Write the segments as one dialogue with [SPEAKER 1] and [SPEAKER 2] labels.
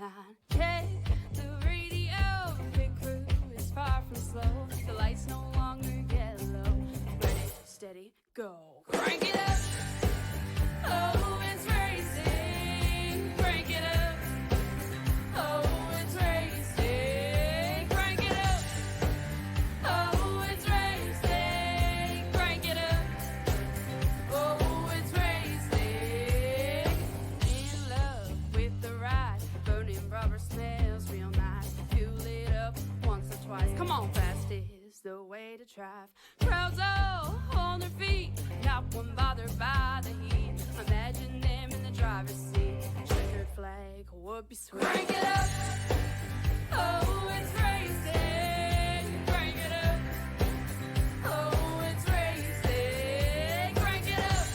[SPEAKER 1] behind. Hey, the radio, big crew is far from slow. The lights no longer yellow. Ready, steady, go. Crank it up. Oh, it's racing. Crank it up. Oh, it's racing. Crank it up. Oh, it's racing. Crank it up. Oh, it's racing. In love with the ride. Burning rubber smells real nice. Fuel it up once or twice. Come on, fast is the way to drive. Crowds all on their feet, not one bothered by the heat. Imagine them in the driver's seat. Checkered flag would be sweet. Crank it up. Oh, it's racing. Crank it up. Oh, it's racing. Crank it up.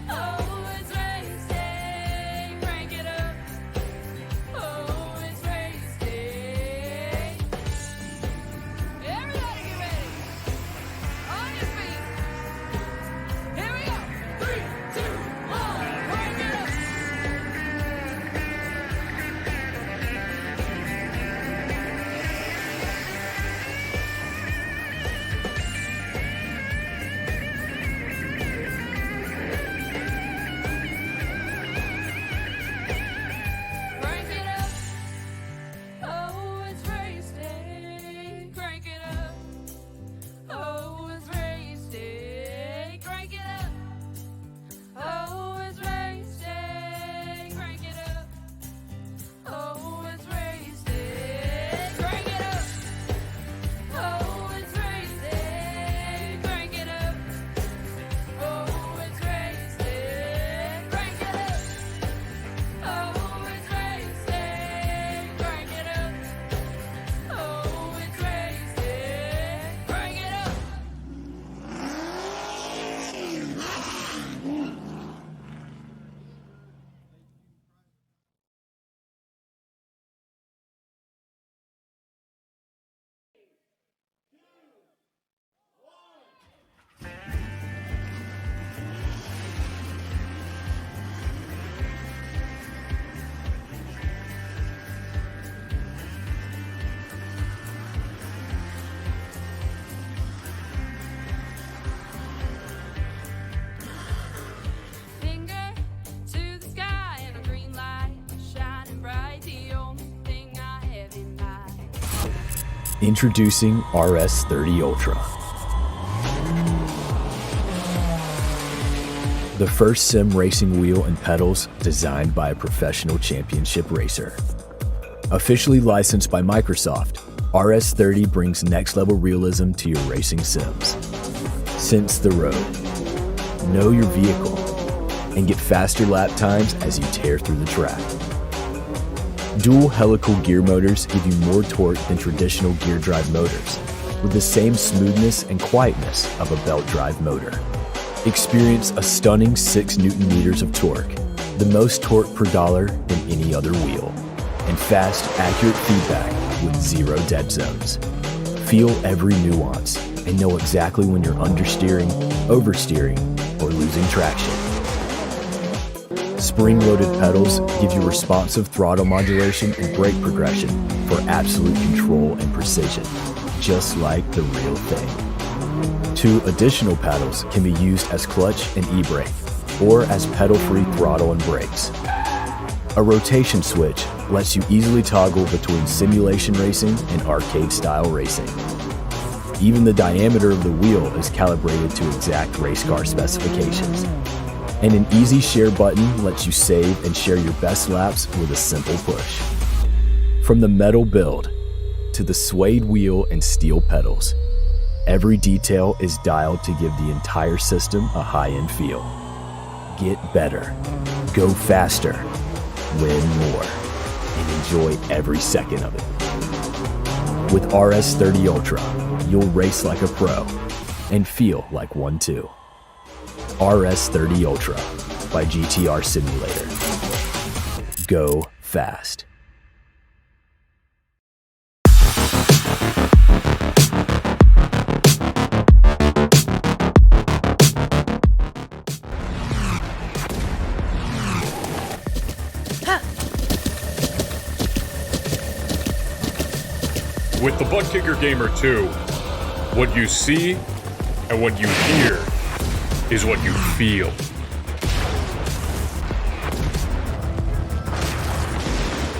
[SPEAKER 1] Oh, it's racing. Crank it up. Oh, it's racing. Everybody get ready. On your feet. Here we go. 3, 2, 1. Crank it up. Crank it up. Oh, it's racing. Crank it up. Oh, it's racing. Crank it up. Oh, it's racing. Crank it up. Oh, it's racing. Crank it up. Oh, it's racing. Crank it up. Oh, it's racing. Crank it up. Oh, it's racing. Crank it up. Oh, it's racing. Crank it up. Finger to the sky and a green light shining bright. The only thing I have in mind.
[SPEAKER 2] Introducing RS30 Ultra. The first sim racing wheel and pedals designed by a professional championship racer. Officially licensed by Microsoft, RS30 brings next-level realism to your racing sims. Sense the road, know your vehicle, and get faster lap times as you tear through the track. Dual helical gear motors give you more torque than traditional gear drive motors, with the same smoothness and quietness of a belt drive motor. Experience a stunning 6 Nm of torque, the most torque per dollar than any other wheel, and fast, accurate feedback with 0 dead zones. Feel every nuance and know exactly when you're understeering, oversteering, or losing traction. Spring-loaded pedals give you responsive throttle modulation and brake progression for absolute control and precision, just like the real thing. 2 additional paddles can be used as clutch and e-brake, or as pedal-free throttle and brakes. A rotation switch lets you easily toggle between simulation racing and arcade-style racing. Even the diameter of the wheel is calibrated to exact race car specifications. And an easy share button lets you save and share your best laps with a simple push. From the metal build to the suede wheel and steel pedals, every detail is dialed to give the entire system a high-end feel. Get better, go faster, win more, and enjoy every second of it. With RS30 Ultra, you'll race like a pro and feel like one too. RS30 Ultra by GTR Simulator. Go fast.
[SPEAKER 3] ButtKicker Gamer 2, what you see and what you hear is what you feel.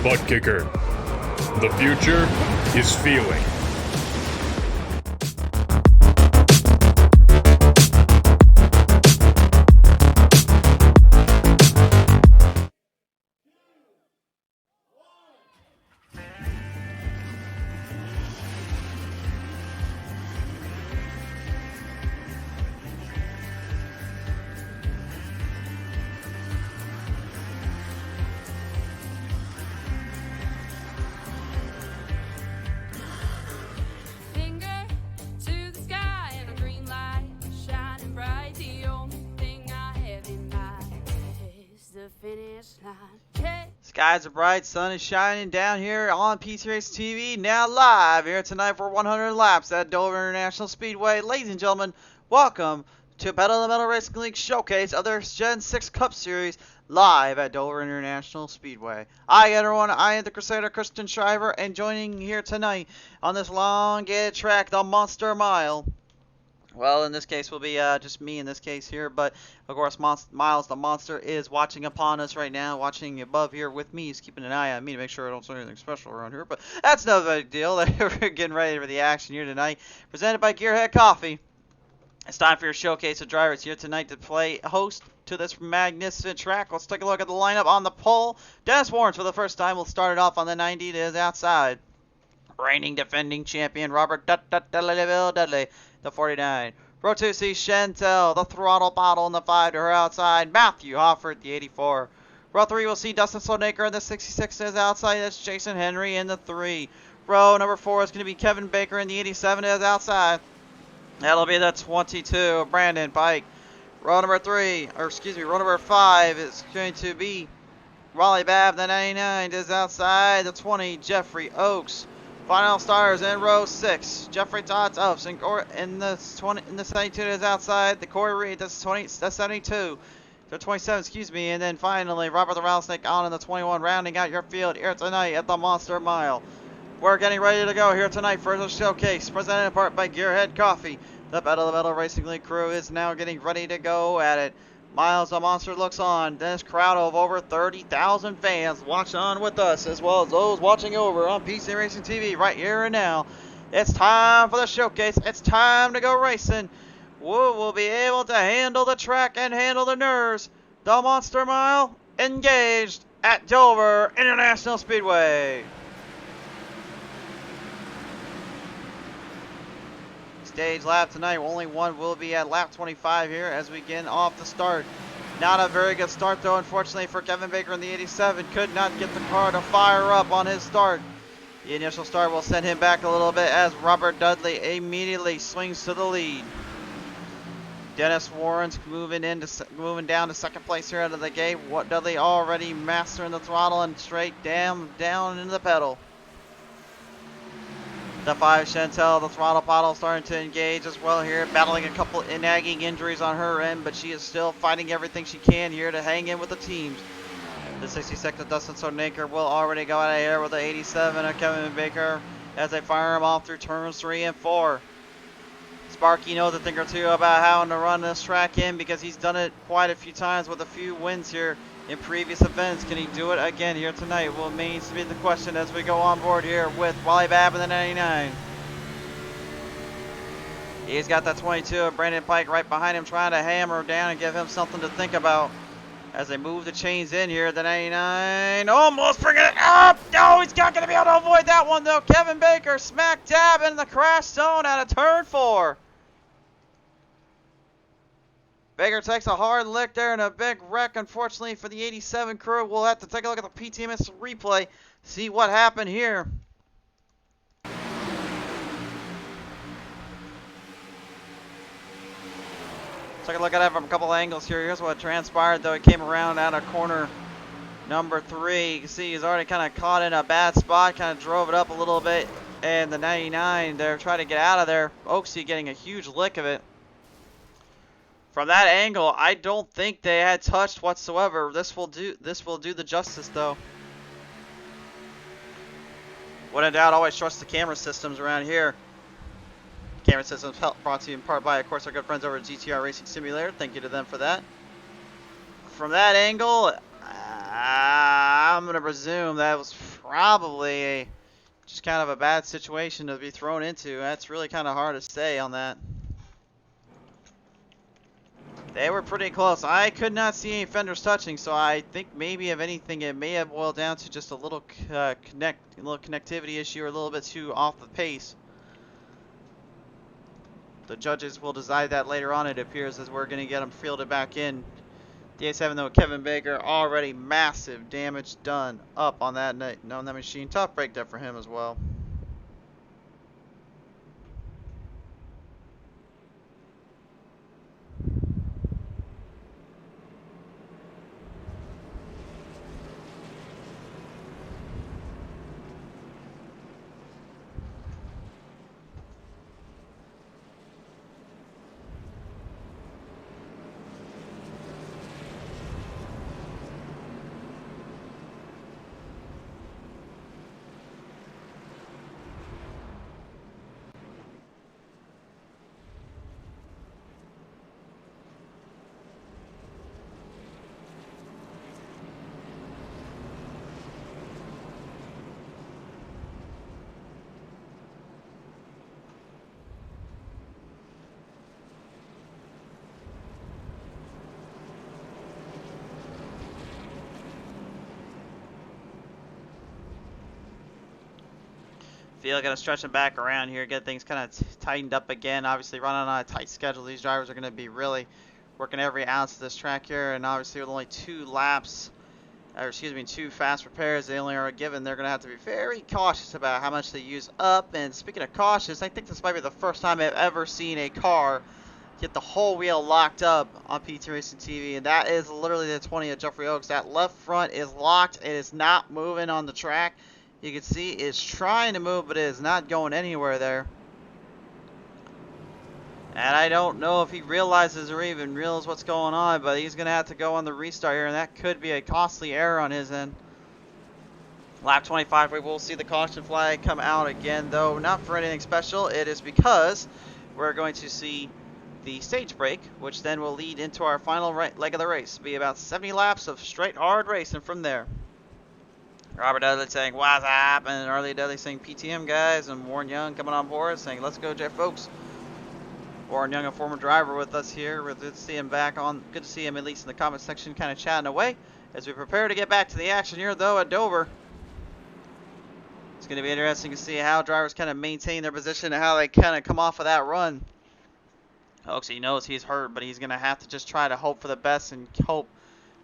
[SPEAKER 3] ButtKicker, the future is feeling.
[SPEAKER 1] Finger to the sky and a green light shining bright. The only thing I have in mind is the finish line.
[SPEAKER 4] Skies are bright, sun is shining down here on PC Race TV, now live here tonight for 100 laps at Delaware International Speedway. Ladies and gentlemen, welcome to Battle of the Metal Racing League Showcase of their Gen 6 Cup Series live at Delaware International Speedway. Hi everyone, I am the Crusader Christian Shriver, and joining here tonight on this elongated track, the Monster Mile. Well, in this case, will be just me in this case here, but of course, Miles the Monster is watching upon us right now, watching above here with me. He's keeping an eye on me to make sure I don't say anything special around here, but that's no big deal. We're getting ready for the action here tonight. Presented by Gearhead Coffee. It's time for your showcase of drivers here tonight to play host to this magnificent track. Let's take a look at the lineup on the pole. Dennis Warrens for the first time will start it off on the 90 to his outside. Reigning defending champion Robert Dudley, the 49. Row 2 sees Chantel, the throttle bottle in the 5 to her outside. Matthew Hofford, the 84. Row 3 will see Dustin Slonaker in the 66 to his outside. That's Jason Henry in the 3. Row number 4 is going to be Kevin Baker in the 87 to his outside. That'll be the 22, Brandon Pike. Row number 5 is going to be Raleigh Babb, the 99 to his outside. The 20, Jeffrey Oakes. Final stars in row 6. Jeffrey Tots Ups in the 72 to his outside. The Corey Reed, that's 72. The 27, excuse me. And then finally, Robert the Rattlesnake on in the 21, rounding out your field here tonight at the Monster Mile. We're getting ready to go here tonight for the showcase, presented in part by Gearhead Coffee. The Battle of the Metal Racing League crew is now getting ready to go at it. Miles the Monster looks on. This crowd of over 30,000 fans watch on with us, as well as those watching over on PC Racing TV right here and now. It's time for the showcase. It's time to go racing. We'll be able to handle the track and handle the nerves. The Monster Mile engaged at Dover International Speedway. Stage lap tonight, only one will be at lap 25 here as we get off the start. Not a very good start though, unfortunately, for Kevin Baker in the 87. Could not get the car to fire up on his start. The initial start will send him back a little bit as Robert Dudley immediately swings to the lead. Dennis Warren's moving down to second place here out of the gate. Dudley already mastering the throttle and straight down into the pedal. The 5, Chantel, the throttle bottle, starting to engage as well here, battling a couple nagging injuries on her end, but she is still fighting everything she can here to hang in with the teams. The 66 of Dustin Slonaker will already go out of here with the 87 of Kevin Baker as they fire him off through turns 3 and 4. Sparky knows a thing or two about how to run this track in because he's done it quite a few times with a few wins here in previous events. Can he do it again here tonight? Well, remains to be the question as we go on board here with Wally Babb in the 99. He's got that 22 of Brandon Pike right behind him, trying to hammer down and give him something to think about as they move the chains in here. The 99 almost bringing it up. No, he's not going to be able to avoid that one though. Kevin Baker smack dab in the crash zone out of turn 4. Baker takes a hard lick there and a big wreck, unfortunately, for the 87 crew. We'll have to take a look at the PTMS replay, see what happened here. Take a look at it from a couple angles here. Here's what transpired, though. He came around out of corner number 3. You can see he's already kind of caught in a bad spot, kind of drove it up a little bit. And the 99, they're trying to get out of there. Oaksy getting a huge lick of it. From that angle, I don't think they had touched whatsoever. This will do the justice though. When in doubt, always trust the camera systems around here. Camera systems brought to you in part by, of course, our good friends over at GTR Racing Simulator. Thank you to them for that. From that angle, I'm going to presume that was probably just kind of a bad situation to be thrown into. That's really kind of hard to say on that. They were pretty close. I could not see any fenders touching, so I think maybe, if anything, it may have boiled down to just a little connectivity issue, or a little bit too off the pace. The judges will decide that later on, it appears, as we're going to get them fielded back in. DA7 though, Kevin Baker, already massive damage done up on that machine. Tough breakdown for him as well. Feel gonna stretch them back around here, get things kind of tightened up again. Obviously, running on a tight schedule, these drivers are gonna be really working every ounce of this track here. And obviously, with only 2 laps, or excuse me, 2 fast repairs they only are given, they're gonna have to be very cautious about how much they use up. And speaking of cautious, I think this might be the first time I've ever seen a car get the whole wheel locked up on PT Racing TV, and that is literally the 20 of Jeffrey Oaks. That left front is locked. It is not moving on the track. You can see it's trying to move, but it is not going anywhere there. And I don't know if he realizes or even realizes what's going on, but he's going to have to go on the restart here, and that could be a costly error on his end. Lap 25, we will see the caution flag come out again, though not for anything special. It is because we're going to see the stage break, which then will lead into our final leg of the race. It'll be about 70 laps of straight hard racing from there. Robert Dudley saying, what's happening? Early Dudley saying, PTM guys. And Warren Young coming on board saying, let's go, Jeff folks. Warren Young, a former driver with us here. Good to see him back on. Good to see him at least in the comment section kind of chatting away. As we prepare to get back to the action here, though, at Dover. It's going to be interesting to see how drivers kind of maintain their position and how they kind of come off of that run. Oaksy knows he's hurt, but he's going to have to just try to hope for the best and hope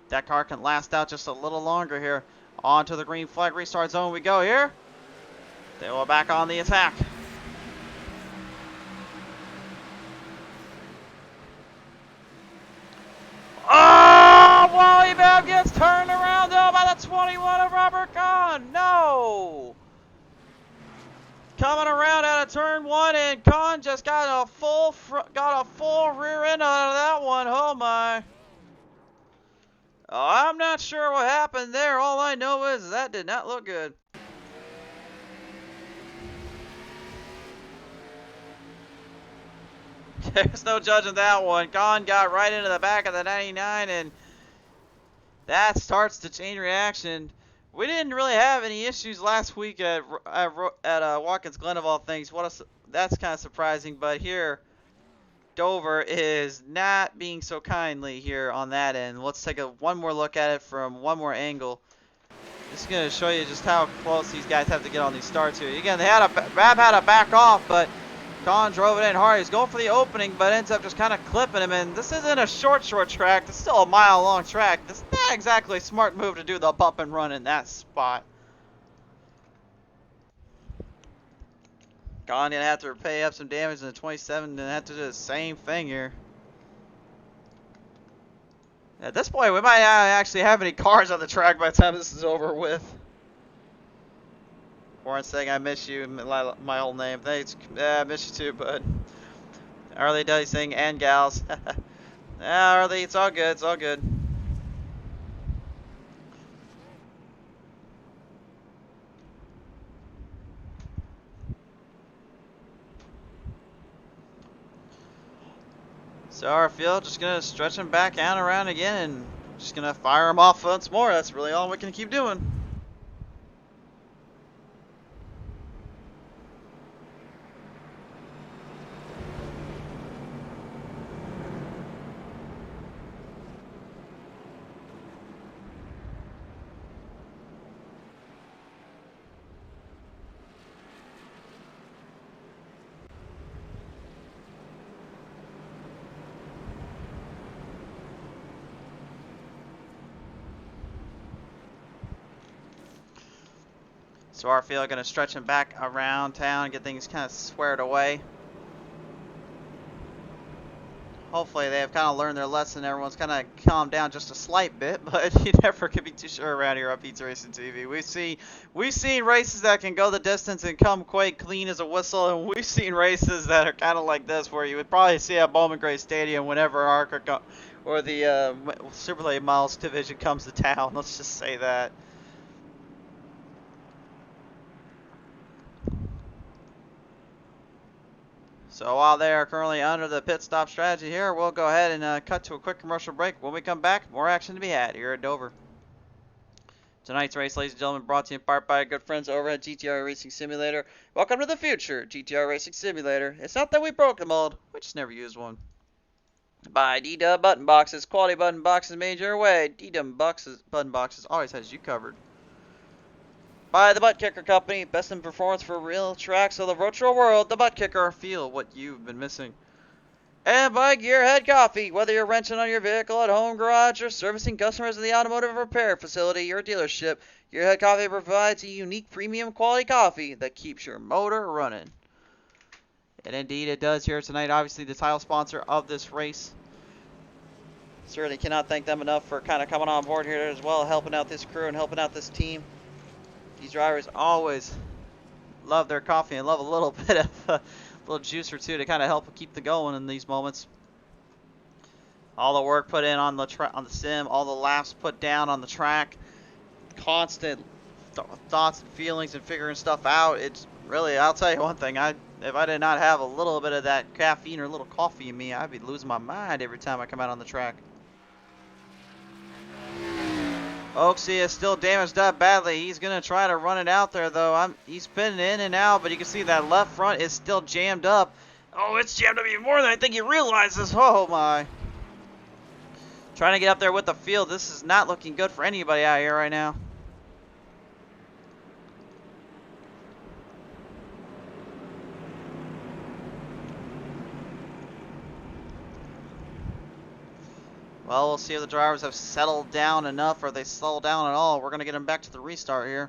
[SPEAKER 4] that car can last out just a little longer here. On to the green flag restart zone we go here. They will back on the attack. Oh, Wally Babb gets turned around though by the 21 of Robert Kahn. No. Coming around out of turn 1, and Kahn just got a full rear end out of that one. Oh my. I'm not sure what happened there. All I know is that did not look good. There's no judging that one. Kahn got right into the back of the 99, and that starts to chain reaction. We didn't really have any issues last week at Watkins Glen, of all things. That's kind of surprising, but here Dover is not being so kindly here on that end. Let's take one more look at it from one more angle. This is going to show you just how close these guys have to get on these starts here. Again, Babb had to back off, but Kahn drove it in hard. He's going for the opening, but ends up just kind of clipping him. And this isn't a short track. It's still a mile-long track. This is not exactly a smart move to do the bump and run in that spot. Kahn gonna have to pay up some damage in the 27 and have to do the same thing here. At this point, we might not actually have any cars on the track by the time this is over with. Warren saying, I miss you, my old name. Thanks. I miss you too, bud. Early Dudley saying, and gals. Yeah, Early, it's all good. It's all good. So our field just gonna stretch him back out and around again, and just gonna fire him off once more. That's really all we can keep doing. So our field gonna stretch him back around town and get things kind of squared away. Hopefully they have kind of learned their lesson. Everyone's kind of calmed down just a slight bit, but you never can be too sure around here on Pizza Racing TV. We've seen races that can go the distance and come quite clean as a whistle, and we've seen races that are kind of like this, where you would probably see at Bowman Gray Stadium whenever ARCA or the Super Late Miles division comes to town. Let's just say that. So while they are currently under the pit stop strategy here, we'll go ahead and cut to a quick commercial break. When we come back, more action to be had here at Dover. Tonight's race, ladies and gentlemen, brought to you in part by our good friends over at GTR Racing Simulator. Welcome to the future, GTR Racing Simulator. It's not that we broke the mold, we just never used one. By DeeDub Button Boxes, quality button boxes made your way. DeeDub Button Boxes always has you covered. By the ButtKicker Company, best in performance for real tracks of the virtual world, the ButtKicker, feel what you've been missing. And by Gearhead Coffee, whether you're wrenching on your vehicle at home, garage, or servicing customers in the automotive repair facility or dealership, Gearhead Coffee provides a unique premium quality coffee that keeps your motor running. And indeed it does here tonight, obviously the title sponsor of this race. Certainly cannot thank them enough for kind of coming on board here as well, helping out this crew and helping out this team. These drivers always love their coffee and love a little bit of a little juice or two to kind of help keep the going in these moments. All the work put in on the sim, all the laps put down on the track, constant thoughts and feelings and figuring stuff out. It's really, I'll tell you one thing, if I did not have a little bit of that caffeine or a little coffee in me, I'd be losing my mind every time I come out on the track. Oaksy is still damaged up badly. He's going to try to run it out there, though. He's spinning in and out, but you can see that left front is still jammed up. Oh, it's jammed up even more than I think he realizes. Oh, my. Trying to get up there with the field. This is not looking good for anybody out here right now. Well, we'll see if the drivers have settled down enough or if they settled down at all. We're going to get them back to the restart here.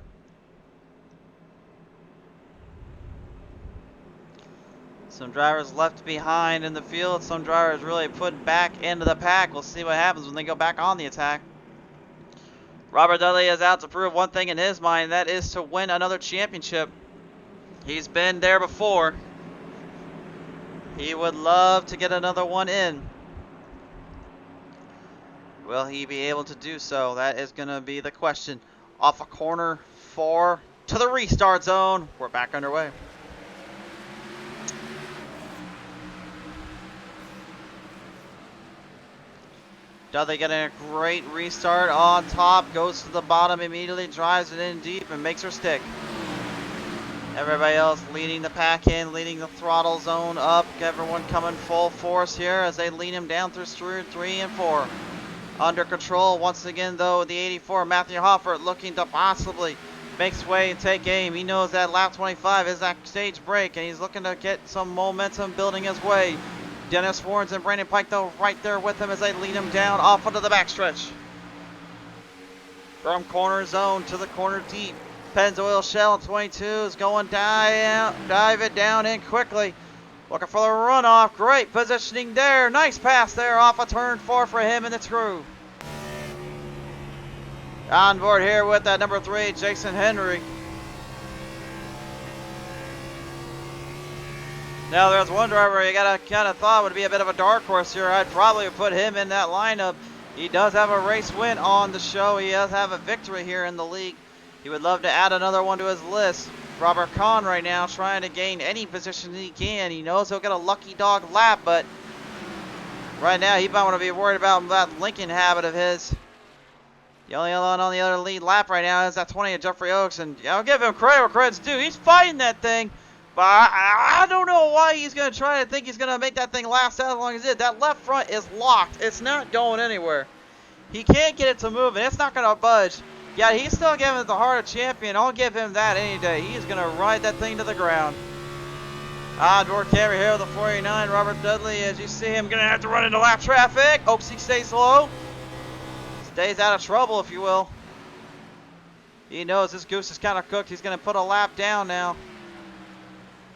[SPEAKER 4] Some drivers left behind in the field. Some drivers really put back into the pack. We'll see what happens when they go back on the attack. Robert Dudley is out to prove one thing in his mind. That is to win another championship. He's been there before. He would love to get another one in. Will he be able to do so? That is going to be the question. Off of corner 4 to the restart zone. We're back underway. Dudley getting a great restart on top. Goes to the bottom immediately. Drives it in deep and makes her stick. Everybody else leading the pack in. Leading the throttle zone up. Everyone coming full force here as they lead him down through 3 and 4. Under control once again, though, the 84 Matthew Hoffert looking to possibly make his way and take aim. He knows that lap 25 is that stage break, and he's looking to get some momentum building his way. Dennis Warrens and Brandon Pike, though, right there with him as they lead him down off onto the backstretch. From corner zone to the corner deep. Pennzoil Shell 22 is going dive it down in quickly. Looking for the runoff. Great positioning there. Nice pass there off of turn 4 for him and the crew. On board here with that number 3, Jason Henry. Now there's one driver you gotta kind of thought would be a bit of a dark horse here. I'd probably put him in that lineup. He does have a race win on the show. He does have a victory here in the league. He would love to add another one to his list. Robert Kahn right now trying to gain any position he can. He knows he'll get a lucky dog lap, but Right now, he might want to be worried about that Lincoln habit of his. The only one on the other lead lap right now is that 20 of Jeffrey Oaks, and I'll give him credit where credit's due. He's fighting that thing, but I don't know why he's going to try to think he's going to make that thing last as long as it. That left front is locked. It's not going anywhere. He can't get it to move, and it's not going to budge. Yeah, he's still giving it the heart of champion. I'll give him that any day. He's going to ride that thing to the ground. Door carry here with the 49, Robert Dudley. As you see him, going to have to run into lap traffic. Oaksy stays low. Stays out of trouble, if you will. He knows this goose is kind of cooked. He's going to put a lap down now.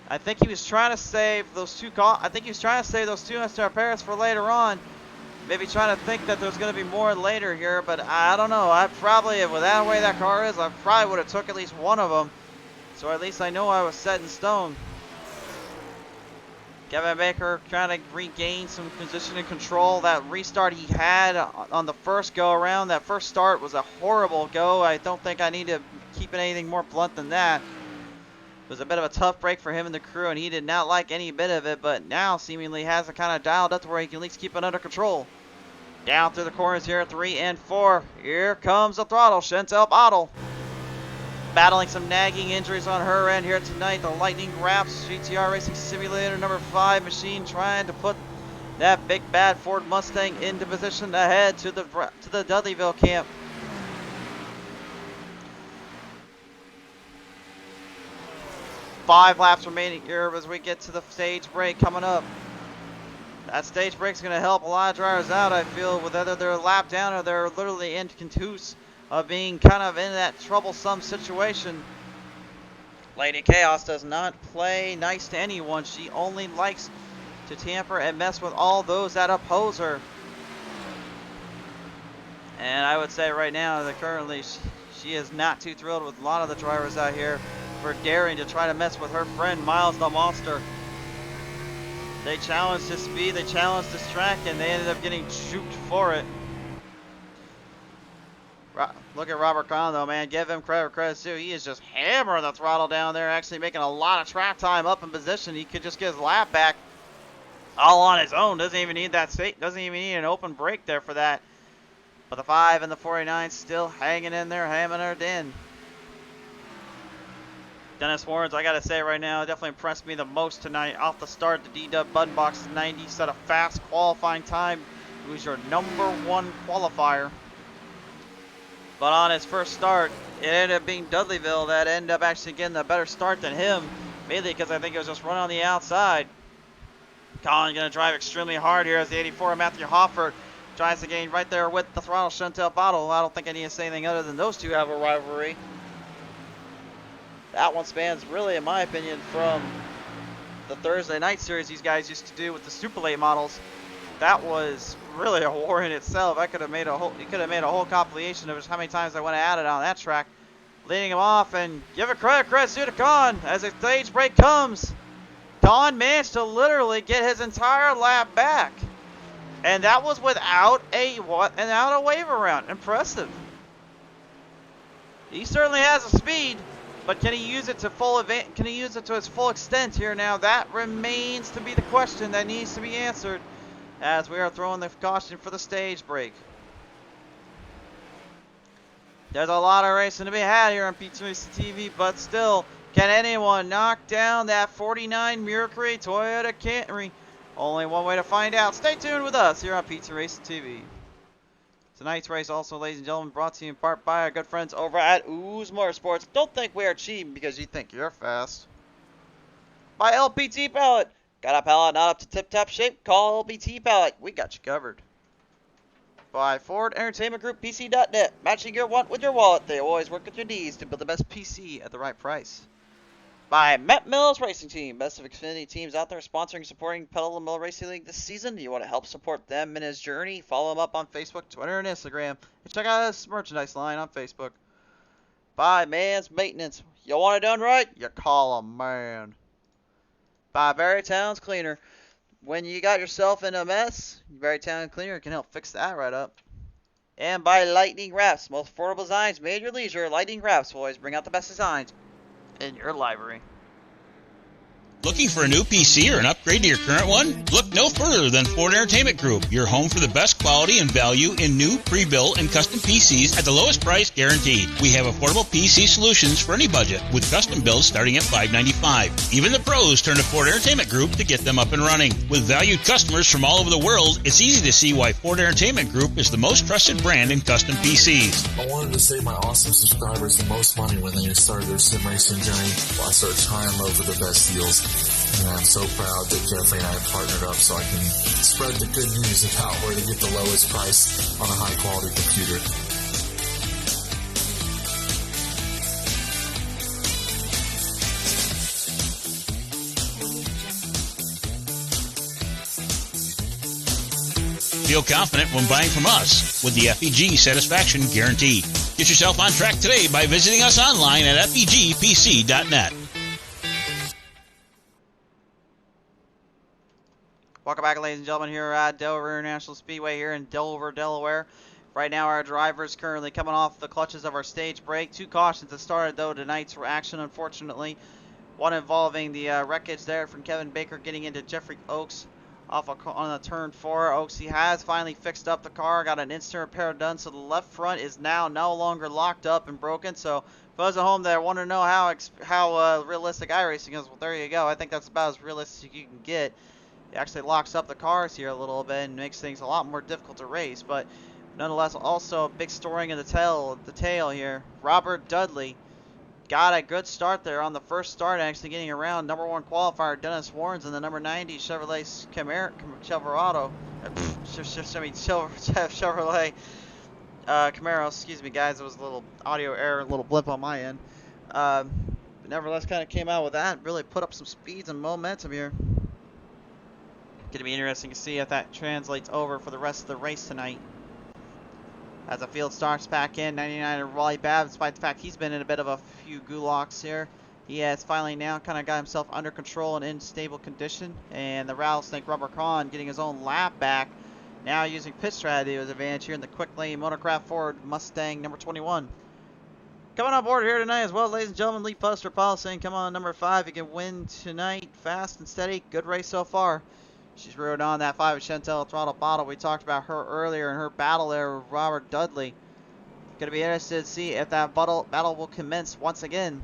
[SPEAKER 4] I think he was trying to save those two. I think he was trying to save those two Mr. Paris for later on. Maybe trying to think that there's going to be more later here, but I don't know. I probably, with that way that car is, I probably would have took at least one of them. So at least I know I was set in stone. Kevin Baker trying to regain some position and control. That restart he had on the first go around, that first start was a horrible go. I don't think I need to keep it anything more blunt than that. It was a bit of a tough break for him and the crew, and he did not like any bit of it, but now seemingly has it kind of dialed up to where he can at least keep it under control. Down through the corners here at 3 and 4. Here comes the throttle, Chantel Bottle. Battling some nagging injuries on her end here tonight. The Lightning Wrapz GTR Racing Simulator number 5 machine trying to put that big bad Ford Mustang into position ahead to the Dudleyville camp. Five laps remaining here as we get to the stage break coming up. That stage break is going to help a lot of drivers out, I feel, with whether they're lap down or they're literally in contus of being kind of in that troublesome situation. Lady Chaos does not play nice to anyone. She only likes to tamper and mess with all those that oppose her. And I would say right now that currently she is not too thrilled with a lot of the drivers out here for daring to try to mess with her friend Miles the Monster. They challenged his speed, they challenged his track, and they ended up getting juked for it. Look at Robert Kahn though, man. Give him credit where credit's due. He is just hammering the throttle down there, actually making a lot of track time up in position. He could just get his lap back all on his own. Doesn't even need that state. Doesn't even need an open break there for that. But the 5 and the 49 still hanging in there, hammering it in. Dennis Warrens, I gotta say right now, definitely impressed me the most tonight. Off the start, the DeeDub button box 90 set a fast qualifying time. He was your #1 qualifier. But on his first start, it ended up being Dudleyville that ended up actually getting a better start than him. Mainly because I think it was just run on the outside. Colin going to drive extremely hard here as the 84 Matthew Hoffert tries to gain right there with the throttle Chantel Bottle. I don't think I need to say anything other than those two have a rivalry. That one spans really, in my opinion, from the Thursday night series these guys used to do with the Super Late models. That was really a war in itself. I could have made a whole compilation of just how many times I went at it on that track, leading him off. And give it credit due to Khan as a stage break comes. Khan managed to literally get his entire lap back, and that was without a wave around. Impressive. He certainly has a speed, but can he use it to Can he use it to its full extent here now? That remains to be the question that needs to be answered, as we are throwing the caution for the stage break. There's a lot of racing to be had here on Pizza Racing TV, but still, can anyone knock down that 49 Mercury Toyota Camry? Only one way to find out. Stay tuned with us here on Pizza Racing TV. Tonight's race also, ladies and gentlemen, brought to you in part by our good friends over at Ooze Motorsports. Don't think we are cheap because you think you're fast. By LBT Pallet. Got a pallet not up to tip-top shape? Call LBT Pallet. We got you covered. By Ford Entertainment Group, PC.net. Matching your want with your wallet. They always work with your needs to build the best PC at the right price. By Matt Mills Racing Team. Best of Xfinity teams out there sponsoring and supporting Pedal and Mill Racing League this season. Do you want to help support them in his journey? Follow him up on Facebook, Twitter, and Instagram. And check out his merchandise line on Facebook. By Mann's Maintenance. You want it done right? You call him Mann. By Barrytown's Cleaner. When you got yourself in a mess, Barrytown Cleaner can help fix that right up. And by Lightning Wrapz. Most affordable designs made your leisure. Lightning Wrapz will always bring out the best designs in your library.
[SPEAKER 5] Looking for a new PC or an upgrade to your current one? Look no further than Ford Entertainment Group, your home for the best quality and value in new, pre-built, and custom PCs at the lowest price guaranteed. We have affordable PC solutions for any budget, with custom builds starting at $595. Even the pros turn to Ford Entertainment Group to get them up and running. With valued customers from all over the world, it's easy to see why Ford Entertainment Group is the most trusted brand in custom PCs.
[SPEAKER 6] I wanted to save my awesome subscribers the most money when they started their sim racing journey. I searched high and low for the best deals. And I'm so proud that Jeffrey and I have partnered up so I can spread the good news about where to get the lowest price on a high quality computer.
[SPEAKER 5] Feel confident when buying from us with the FEG Satisfaction Guarantee. Get yourself on track today by visiting us online at fegpc.net.
[SPEAKER 4] Welcome back, ladies and gentlemen, here at Delaware International Speedway here in Delaware, Delaware. Right now, our driver is currently coming off the clutches of our stage break. 2 cautions that started, though, tonight's action, unfortunately. One involving the wreckage there from Kevin Baker getting into Jeffrey Oaks off on the turn 4. Oaks, he has finally fixed up the car, got an instant repair done, so the left front is now no longer locked up and broken. So, for those at home that want to know how realistic iRacing is, well, there you go. I think that's about as realistic as you can get. It actually locks up the cars here a little bit and makes things a lot more difficult to race, but nonetheless, also a big story in the tail here. Robert Dudley got a good start there on the first start, actually getting around number 1 qualifier Dennis Warrens in the number 90 Chevrolet Camaro. Excuse me, guys, it was a little audio error, a little blip on my end. But nevertheless, kind of came out with that, really put up some speeds and momentum here. Going to be interesting to see if that translates over for the rest of the race tonight. As the field starts back in, 99 and Raleigh Babb, despite the fact he's been in a bit of a few gulags here, he has finally now kind of got himself under control and in stable condition. And the Rattlesnake Rubber Khan getting his own lap back, now using pit strategy as advantage here in the quick lane Motorcraft Ford Mustang number 21. Coming on board here tonight as well, ladies and gentlemen, Leaf Buster Paul saying, come on, number 5, you can win tonight, fast and steady, good race so far. She's rode on that 5 of Chantel Throttle Bottle. We talked about her earlier in her battle there with Robert Dudley. Going to be interested to see if that battle will commence once again,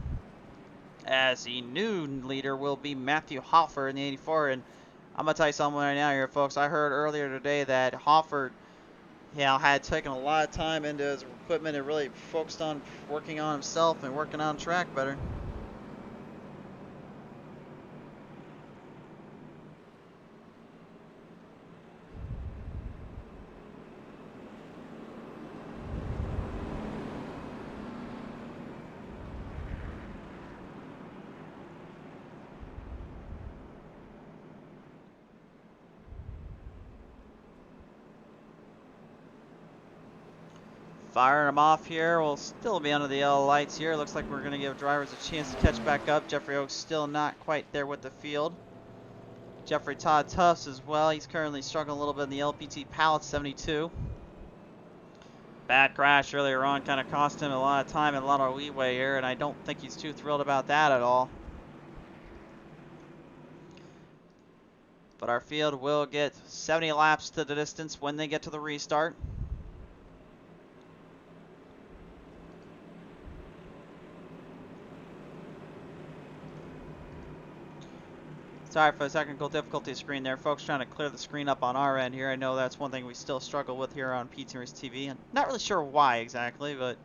[SPEAKER 4] as the new leader will be Matthew Hoffer in the 84. And I'm going to tell you something right now here, folks. I heard earlier today that Hoffer, had taken a lot of time into his equipment and really focused on working on himself and working on track better. Firing them off here. We'll still be under the yellow lights here. Looks like we're going to give drivers a chance to catch back up. Jeffrey Oaks still not quite there with the field. Jeffrey Todd Tufts as well. He's currently struggling a little bit in the LBT Pallet 72. Bad crash earlier on kind of cost him a lot of time and a lot of leeway here, and I don't think he's too thrilled about that at all. But our field will get 70 laps to the distance when they get to the restart. Sorry for the technical difficulty screen there, folks. Trying to clear the screen up on our end here. I know that's one thing we still struggle with here on PTRS TV, and not really sure why exactly, but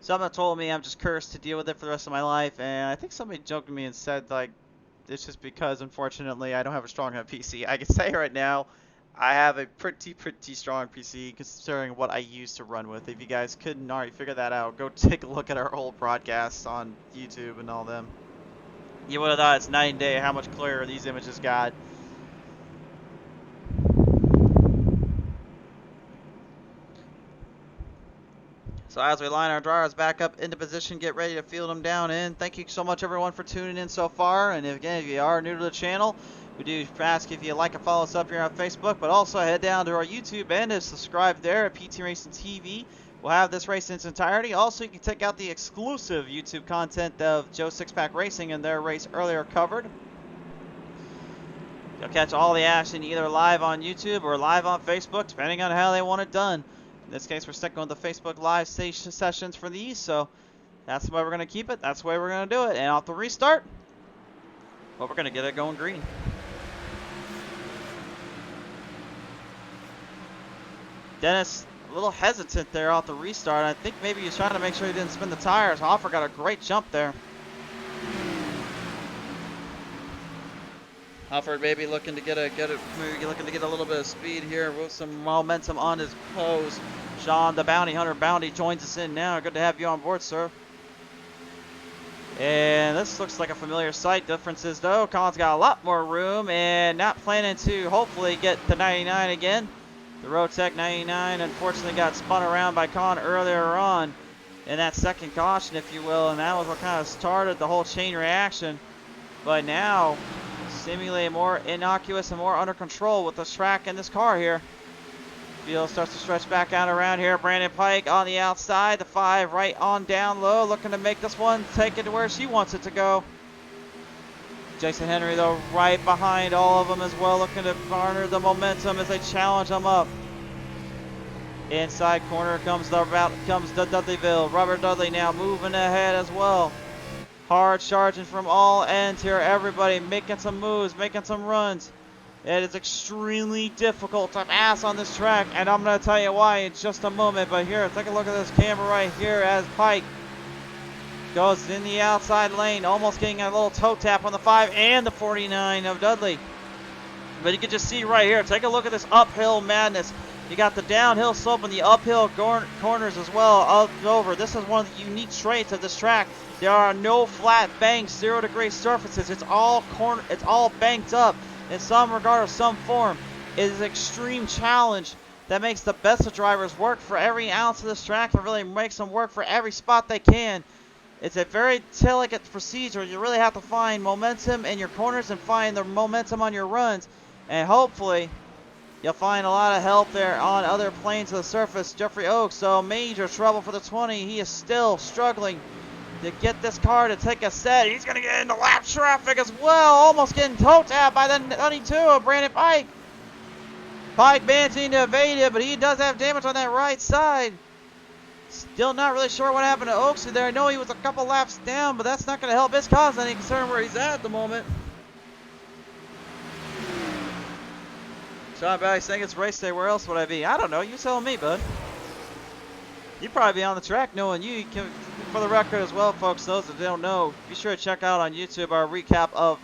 [SPEAKER 4] someone told me I'm just cursed to deal with it for the rest of my life, and I think somebody joked with me and said, like, it's just because, unfortunately, I don't have a strong enough PC. I can say right now, I have a pretty strong PC considering what I used to run with. If you guys couldn't already figure that out, go take a look at our old broadcasts on YouTube and all them. You would have thought it's night and day how much clearer these images got. So as we line our drivers back up into position, get ready to field them down in. Thank you so much everyone for tuning in so far. And again, if you are new to the channel, we do ask if you like and follow us up here on Facebook, but also head down to our YouTube and subscribe there at PT Racing TV, We'll have this race in its entirety. Also, you can check out the exclusive YouTube content of Joe Sixpack Racing and their race earlier covered. You'll catch all the action either live on YouTube or live on Facebook, depending on how they want it done. In this case, we're sticking with the Facebook live sessions for these, so that's the way we're going to keep it. That's the way we're going to do it. And off the restart, well, we're going to get it going green. Dennis, a little hesitant there off the restart. I think maybe he's trying to make sure he didn't spin the tires. Hoffer got a great jump there. Hoffer maybe looking to get a little bit of speed here with some momentum on his pose. Sean, the bounty hunter bounty, joins us in now. Good to have you on board, sir. And this looks like a familiar sight. Difference is though, Colin's got a lot more room and not planning to hopefully get the 99 again. The Rotec 99 unfortunately got spun around by Con earlier on in that second caution, if you will, and that was what kind of started the whole chain reaction. But now, seemingly more innocuous and more under control with this track and this car here. Field starts to stretch back out around here. Brandon Pike on the outside, the 5 right on down low, looking to make this one take it to where she wants it to go. Jason Henry, though, right behind all of them as well, looking to garner the momentum as they challenge them up. Inside corner comes the Dudleyville. Robert Dudley now moving ahead as well. Hard charging from all ends here. Everybody making some moves, making some runs. It is extremely difficult to pass on this track, and I'm going to tell you why in just a moment. But here, take a look at this camera right here as Pike goes in the outside lane, almost getting a little toe tap on the 5 and the 49 of Dudley. But you can just see right here, take a look at this uphill madness. You got the downhill slope and the uphill corners as well up over. This is one of the unique traits of this track. There are no flat banks, 0-degree surfaces. It's all banked up in some regard or some form. It is an extreme challenge that makes the best of drivers work for every ounce of this track and really makes them work for every spot they can. It's a very delicate procedure. You really have to find momentum in your corners and find the momentum on your runs. And hopefully, you'll find a lot of help there on other planes of the surface. Jeffrey Oaks, so major trouble for the 20. He is still struggling to get this car to take a set. He's going to get into lap traffic as well. Almost getting toe tapped by the 92 of Brandon Pike. Pike managing to evade it, but he does have damage on that right side. Still not really sure what happened to Oaksley there. I know he was a couple laps down, but that's not going to help his cause any concern where he's at the moment. Sean Bailey saying it's race day. Where else would I be? I don't know. You tell me, bud. You'd probably be on the track knowing you. For the record as well, folks, those that don't know, be sure to check out on YouTube our recap of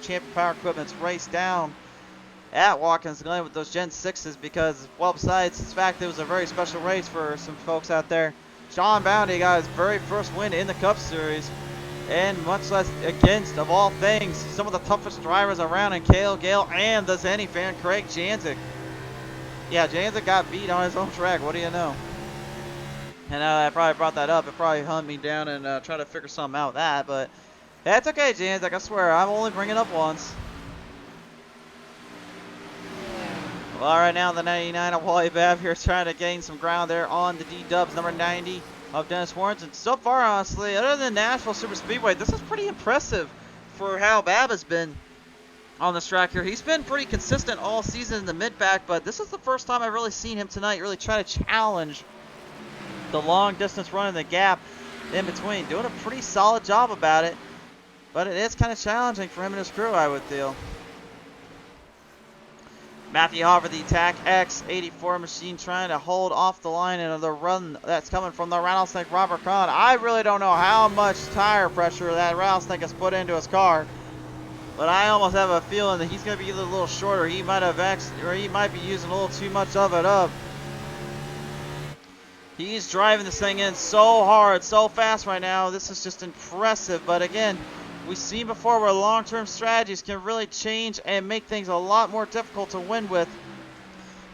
[SPEAKER 4] Champion Power Equipment's race down at Watkins Glen with those Gen 6s because, well, besides the fact it was a very special race for some folks out there, Sean Bounty got his very first win in the Cup Series, and much less against, of all things, some of the toughest drivers around in Cale Gale and the Zenny fan, Craig Janzik. Yeah, Janzik got beat on his own track. What do you know? And I probably brought that up. It probably hunt me down and try to figure something out with that, but that's okay, Janzik. I swear, I'm only bringing up once. Well, right now the 99 of Wally Babb here is trying to gain some ground there on the DeeDub's number 90 of Dennis Warren. So far, honestly, other than Nashville Super Speedway, this is pretty impressive for how Babb has been on this track here. He's been pretty consistent all season in the mid-pack, but this is the first time I've really seen him tonight really try to challenge the long distance run in the gap in between. Doing a pretty solid job about it, but it is kind of challenging for him and his crew, I would feel. Matthew Hoffer, the Attack X 84 machine, trying to hold off the line in the run that's coming from the rattlesnake Robert Kahn. I really don't know how much tire pressure that rattlesnake has put into his car, but I almost have a feeling that he's going to be either a little shorter. He might have or he might be using a little too much of it up. He's driving this thing in so hard, so fast right now. This is just impressive. But again, we've seen before where long-term strategies can really change and make things a lot more difficult to win with.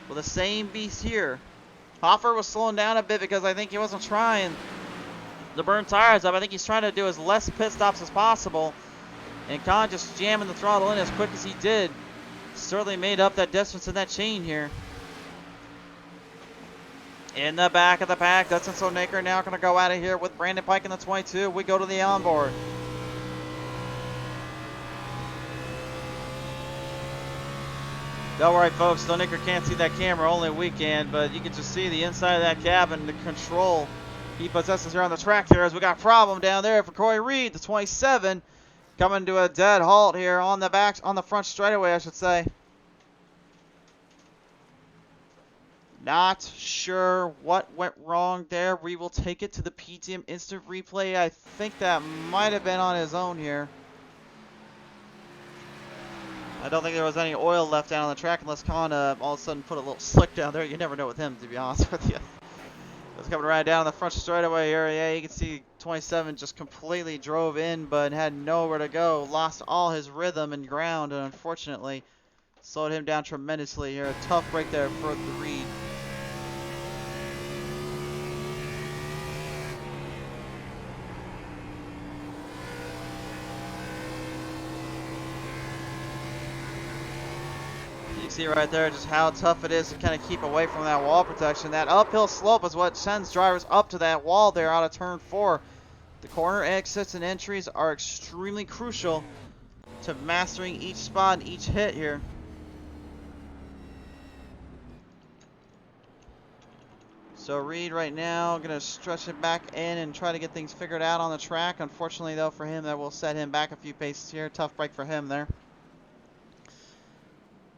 [SPEAKER 4] Well, the same beast here. Hoffer was slowing down a bit because I think he wasn't trying to burn tires up. I think he's trying to do as less pit stops as possible. And Kahn just jamming the throttle in as quick as he did certainly made up that distance in that chain here. In the back of the pack, Dustin Sonaker now going to go out of here with Brandon Pike in the 22. We go to the onboard. Don't worry, folks. Sonaker can't see that camera only weekend, but you can just see the inside of that cabin, the control he possesses here on the track there. As we got a problem down there for Corey Reed, the 27, coming to a dead halt here on the front straightaway, I should say. Not sure what went wrong there. We will take it to the PTM instant replay. I think that might have been on his own here. I don't think there was any oil left down on the track unless Khan all of a sudden put a little slick down there. You never know with him, to be honest with you. It's coming right down the front straightaway here. Yeah, you can see 27 just completely drove in but had nowhere to go. Lost all his rhythm and ground, and unfortunately slowed him down tremendously here. A tough break there for the Reed. See right there just how tough it is to kind of keep away from that wall protection. That uphill slope is what sends drivers up to that wall there out of turn 4. The corner exits and entries are extremely crucial to mastering each spot and each hit here. So Reed right now going to stretch it back in and try to get things figured out on the track. Unfortunately though for him, that will set him back a few paces here. Tough break for him there.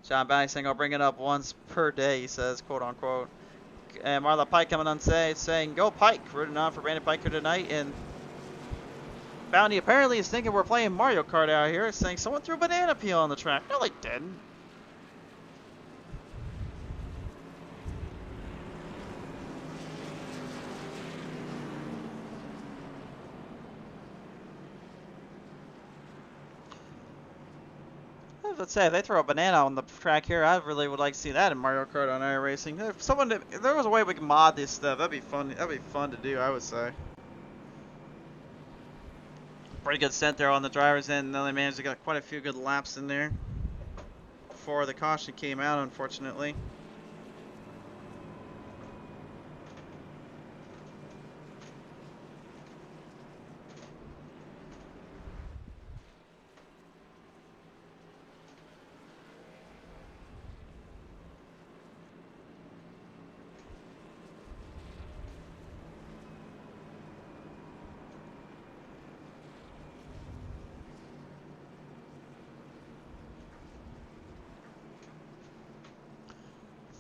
[SPEAKER 4] John Bounty saying I'll bring it up once per day, he says, quote unquote. And Marla Pike coming on saying, go Pike, rooting on for Brandon Pike here tonight. And Bounty apparently is thinking we're playing Mario Kart out here, saying someone threw banana peel on the track. No, they didn't. Let's say if they throw a banana on the track here, I really would like to see that in Mario Kart on iRacing. If there was a way we could mod this stuff, that'd be fun. That'd be fun to do, I would say. Pretty good scent there on the driver's end. They managed to get quite a few good laps in there before the caution came out, unfortunately.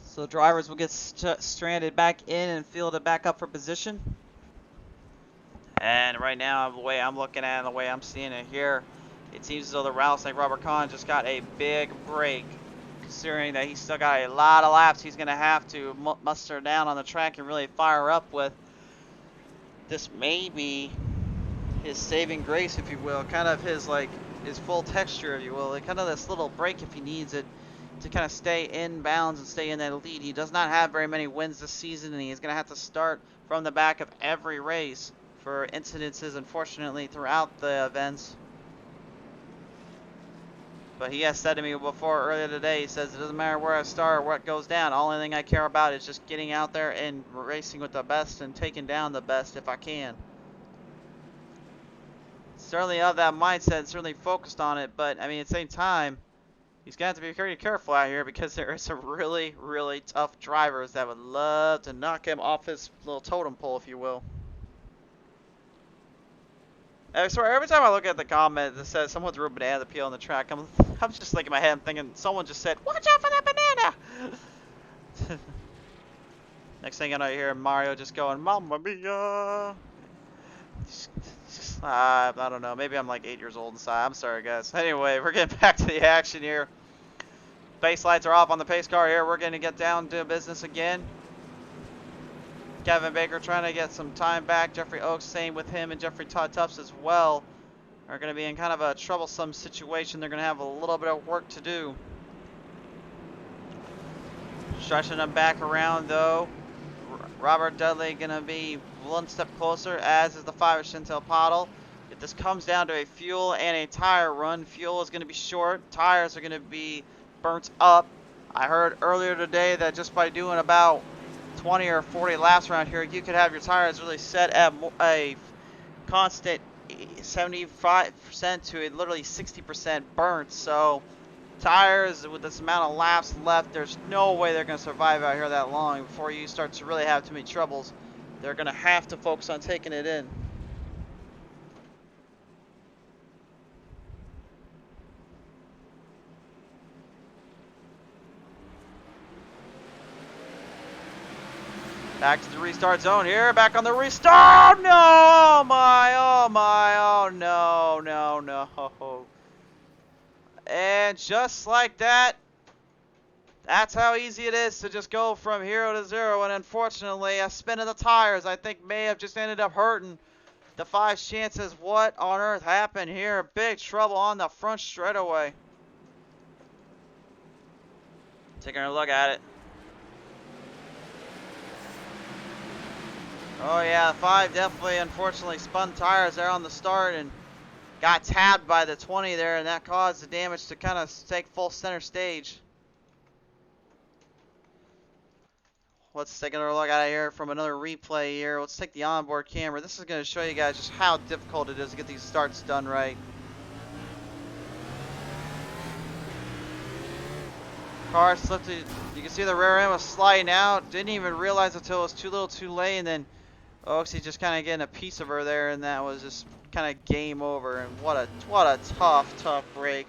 [SPEAKER 4] So drivers will get stranded back in and fielded back up for position. And right now, the way I'm looking at it, the way I'm seeing it here, it seems as though the rattlesnake Robert Kahn just got a big break. Considering that he's still got a lot of laps he's going to have to muster down on the track and really fire up with. This may be his saving grace, if you will. Kind of his full texture, if you will. Kind of this little break if he needs it, to kind of stay in bounds and stay in that lead. He does not have very many wins this season, and he's going to have to start from the back of every race for incidences, unfortunately, throughout the events. But he has said to me before earlier today, he says it doesn't matter where I start or what goes down. Only thing I care about is just getting out there and racing with the best and taking down the best if I can. Certainly of that mindset, certainly focused on it, but I mean at the same time, he's going to have to be very careful out here because there are some really, really tough drivers that would love to knock him off his little totem pole, if you will. I swear, every time I look at the comment that says someone threw a banana peel on the track, I'm just thinking in my head, I'm thinking someone just said, watch out for that banana! Next thing I know, you hear Mario just going, Mamma Mia! I don't know. Maybe I'm like 8 years old inside. I'm sorry, guys. Anyway, we're getting back to the action here. Base lights are off on the pace car here. We're going to get down to business again. Kevin Baker trying to get some time back. Jeffrey Oaks, same with him, and Jeffrey Todd Tufts as well, are going to be in kind of a troublesome situation. They're going to have a little bit of work to do. Stretching them back around, though. Robert Dudley going to be one step closer, as is the 5 Chantel Pottle. If this comes down to a fuel and a tire run, fuel is going to be short, tires are going to be burnt up. I heard earlier today that just by doing about 20 or 40 laps around here, you could have your tires really set at a constant 75% to literally 60% burnt. So tires with this amount of laps left, there's no way they're going to survive out here that long before you start to really have too many troubles. They're going to have to focus on taking it in. Back to the restart zone here. Back on the restart. No! Oh my! Oh my! Oh no! No! No! And just like that, that's how easy it is to just go from 0 to 0. And unfortunately, a spin of the tires, I think, may have just ended up hurting the 5's chances. What on earth happened here? Big trouble on the front straightaway. Taking a look at it. Oh yeah, the 5 definitely, unfortunately, spun tires there on the start and got tabbed by the 20 there, and that caused the damage to kind of take full center stage. Let's take another look at it here from another replay here. Let's take the onboard camera. This is going to show you guys just how difficult it is to get these starts done right. Car slipped. You can see the rear end was sliding out. Didn't even realize until it was too little too late, and then Oaksy just kind of getting a piece of her there, and that was just kind of game over. And what a tough break.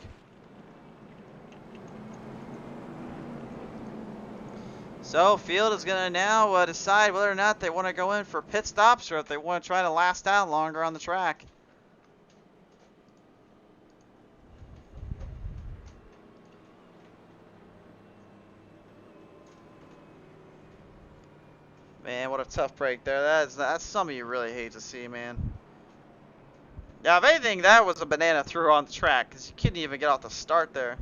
[SPEAKER 4] So field is going to now decide whether or not they want to go in for pit stops or if they want to try to last out longer on the track. Man, what a tough break there. That's something you really hate to see, man. Now, if anything, that was a banana through on the track because you couldn't even get off the start there.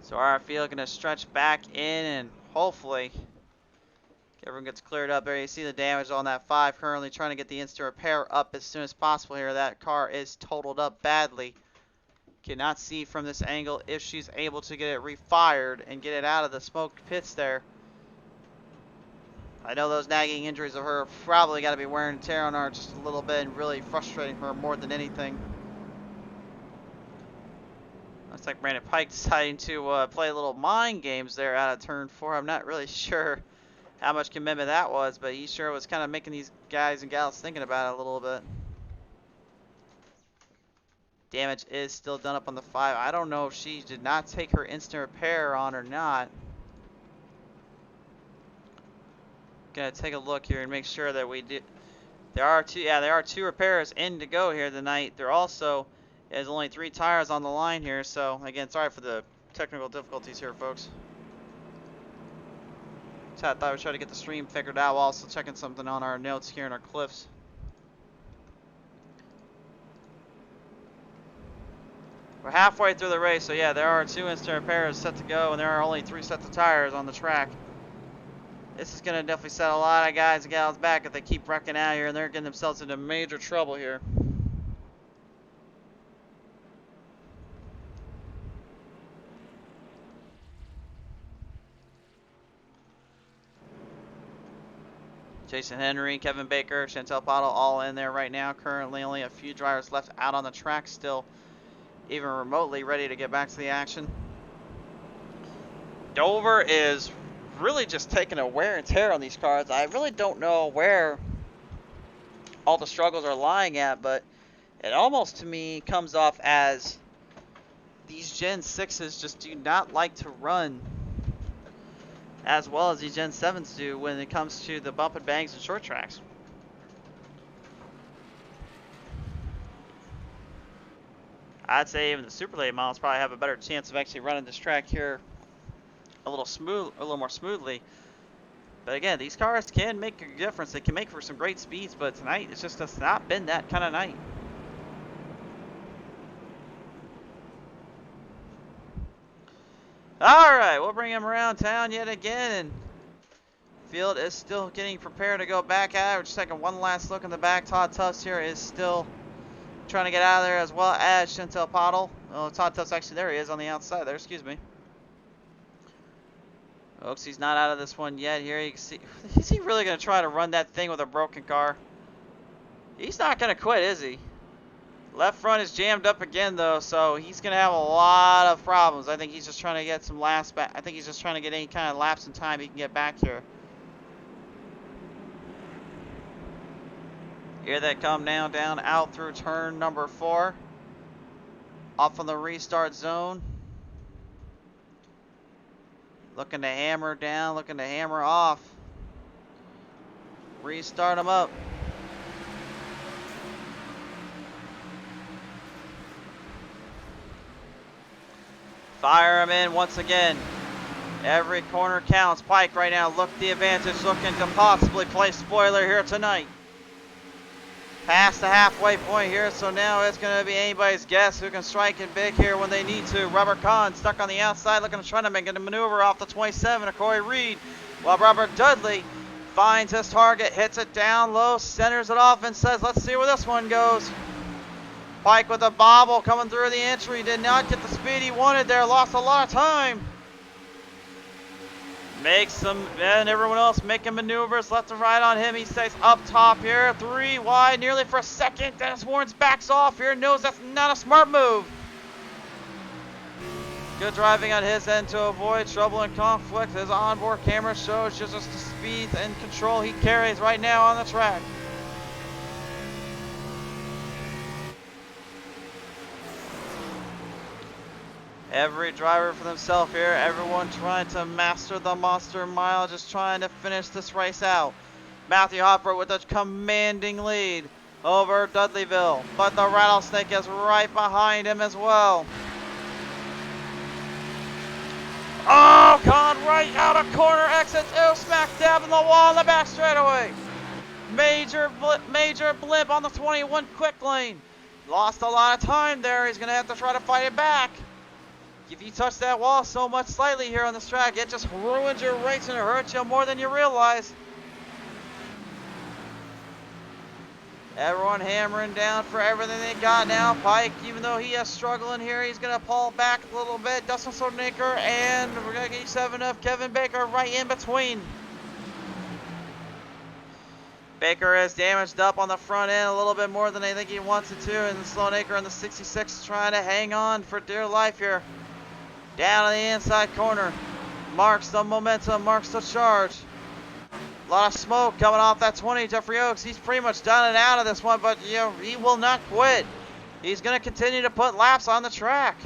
[SPEAKER 4] So our field gonna stretch back in and hopefully everyone gets cleared up there. You see the damage on that 5 currently trying to get the instant repair up as soon as possible here. That car is totaled up badly. Cannot see from this angle if she's able to get it refired and get it out of the smoke pits there. I know those nagging injuries of her probably got to be wearing and tear on her just a little bit and really frustrating her more than anything. Looks like Brandon Pike deciding to play little mind games there out of turn 4. I'm not really sure how much commitment that was, but he sure was kind of making these guys and gals thinking about it a little bit. Damage is still done up on the 5. I don't know if she did not take her instant repair on or not. Gonna take a look here and make sure that we did. There are two repairs in to go here tonight. There also is only 3 tires on the line here, so again, sorry for the technical difficulties here, folks. So I thought we'd try to get the stream figured out while also checking something on our notes here in our clips. We're halfway through the race, so yeah, there are 2 instant repairs set to go, and there are only 3 sets of tires on the track. This is going to definitely set a lot of guys and gals back if they keep wrecking out here, and they're getting themselves into major trouble here. Jason Henry, Kevin Baker, Chantel Pottle all in there right now. Currently only a few drivers left out on the track still, even remotely ready to get back to the action. Dover is really just taking a wear and tear on these cars. I really don't know where all the struggles are lying at, but it almost to me comes off as these Gen 6s just do not like to run as well as these Gen 7s do when it comes to the bump and bangs and short tracks. I'd say even the super late models probably have a better chance of actually running this track here a little more smoothly. But again, these cars can make a difference. They can make for some great speeds, but tonight it's just has not been that kind of night. Alright, we'll bring him around town yet again, and field is still getting prepared to go back at it. We're just taking one last look in the back. Todd Tufts here is still trying to get out of there, as well as Chantel Pottle. Oh, Todd Tufts, actually, there he is on the outside there, excuse me. Folks, he's not out of this one yet. Here you can see, is he really going to try to run that thing with a broken car? He's not going to quit, is he? Left front is jammed up again, though, so he's going to have a lot of problems. I think he's just trying to get some laps back. I think he's just trying to get any kind of laps in time he can get back here. Here they come now, down out through turn number 4. Off on the restart zone. Looking to hammer down, looking to hammer off. Restart them up. Fire him in once again. Every corner counts. Pike right now, look the advantage, looking to possibly play spoiler here tonight. Past the halfway point here, so now it's going to be anybody's guess who can strike it big here when they need to. Robert Kahn stuck on the outside, looking to try to make a maneuver off the 27 of Corey Reed, while Robert Dudley finds his target, hits it down low, centers it off, and says, let's see where this one goes. Pike with a bobble coming through the entry, did not get the speed he wanted there, lost a lot of time. Makes some, and everyone else making maneuvers left and right on him. He stays up top here, 3 wide, nearly for a second. Dennis Warrens backs off here, knows that's not a smart move. Good driving on his end to avoid trouble and conflict. His onboard camera shows just the speed and control he carries right now on the track. Every driver for themselves here, everyone trying to master the monster mile, just trying to finish this race out. Matthew Hopper with a commanding lead over Dudleyville, but the Rattlesnake is right behind him as well. Oh, Con right out of corner exit 2, smack dab in the wall in the back straightaway. Major blip on the 21 quick lane. Lost a lot of time there, he's going to have to try to fight it back. If you touch that wall so much slightly here on this track, it just ruins your race and it hurts you more than you realize. Everyone hammering down for everything they got now. Pike, even though he is struggling here, he's going to pull back a little bit. Dustin Solnaker and we're going to get 7 of Kevin Baker right in between. Baker is damaged up on the front end a little bit more than I think he wants it to, and Sloanaker in the 66 trying to hang on for dear life here. Down on the inside corner. Marks the momentum, marks the charge. A lot of smoke coming off that 20. Jeffrey Oaks, he's pretty much done it out of this one, but you know, he will not quit. He's going to continue to put laps on the track.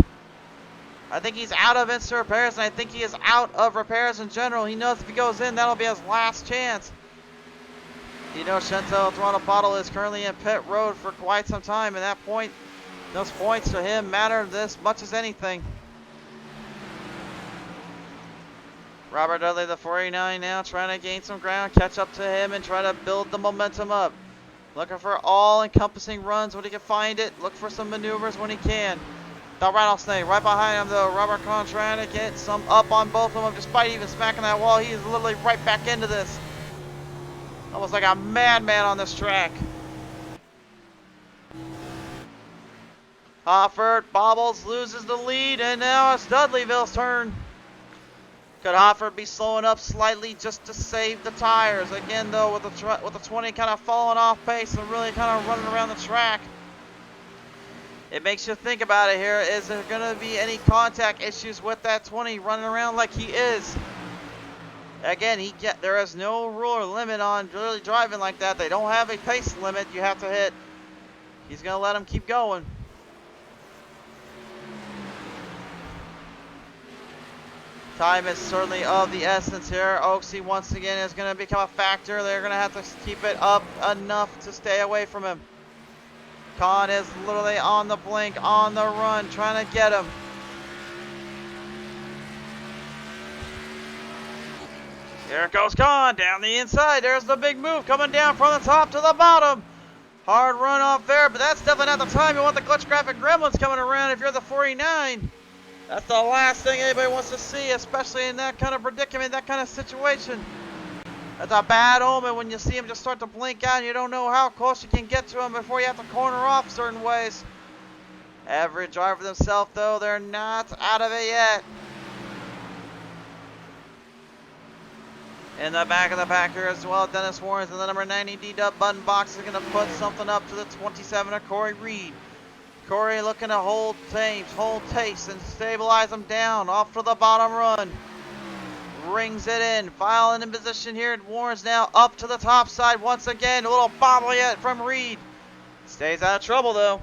[SPEAKER 4] I think he's out of instant repairs, and I think he is out of repairs in general. He knows if he goes in, that'll be his last chance. You know, Chantel Toronto Pottle is currently in pit road for quite some time, and that point, those points to him matter as much as anything. Robert Dudley, the 49 now, trying to gain some ground, catch up to him, and try to build the momentum up. Looking for all-encompassing runs when he can find it. Look for some maneuvers when he can. The Rattlesnake right behind him, though. Robert Kahn trying to get some up on both of them, despite even smacking that wall. He is literally right back into this. Almost like a madman on this track. Hofford bobbles, loses the lead, and now it's Dudleyville's turn. Could Hofford be slowing up slightly just to save the tires? Again, though, with the 20 kind of falling off pace and really kind of running around the track. It makes you think about it here. Is there going to be any contact issues with that 20 running around like he is? Again, there is no rule or limit on really driving like that. They don't have a pace limit you have to hit. He's going to let him keep going. Time is certainly of the essence here. Oaksy once again is going to become a factor. They're going to have to keep it up enough to stay away from him. Kahn is literally on the blink, on the run, trying to get him. Here goes Khan down the inside. There's the big move coming down from the top to the bottom. Hard run off there, but that's definitely not the time you want the clutch graphic gremlins coming around if you're the 49. That's the last thing anybody wants to see, especially in that kind of predicament, that kind of situation. That's a bad omen when you see him just start to blink out and you don't know how close you can get to him before you have to corner off certain ways. Every driver themselves, though, they're not out of it yet. In the back of the pack here as well, Dennis Warrens and the number 90 DeeDub button box is going to put something up to the 27 of Corey Reed. Corey looking to hold taste and stabilize them down off to the bottom run. Rings it in, filing in position here. Warrens now up to the top side once again. A little bobble yet from Reed. Stays out of trouble though.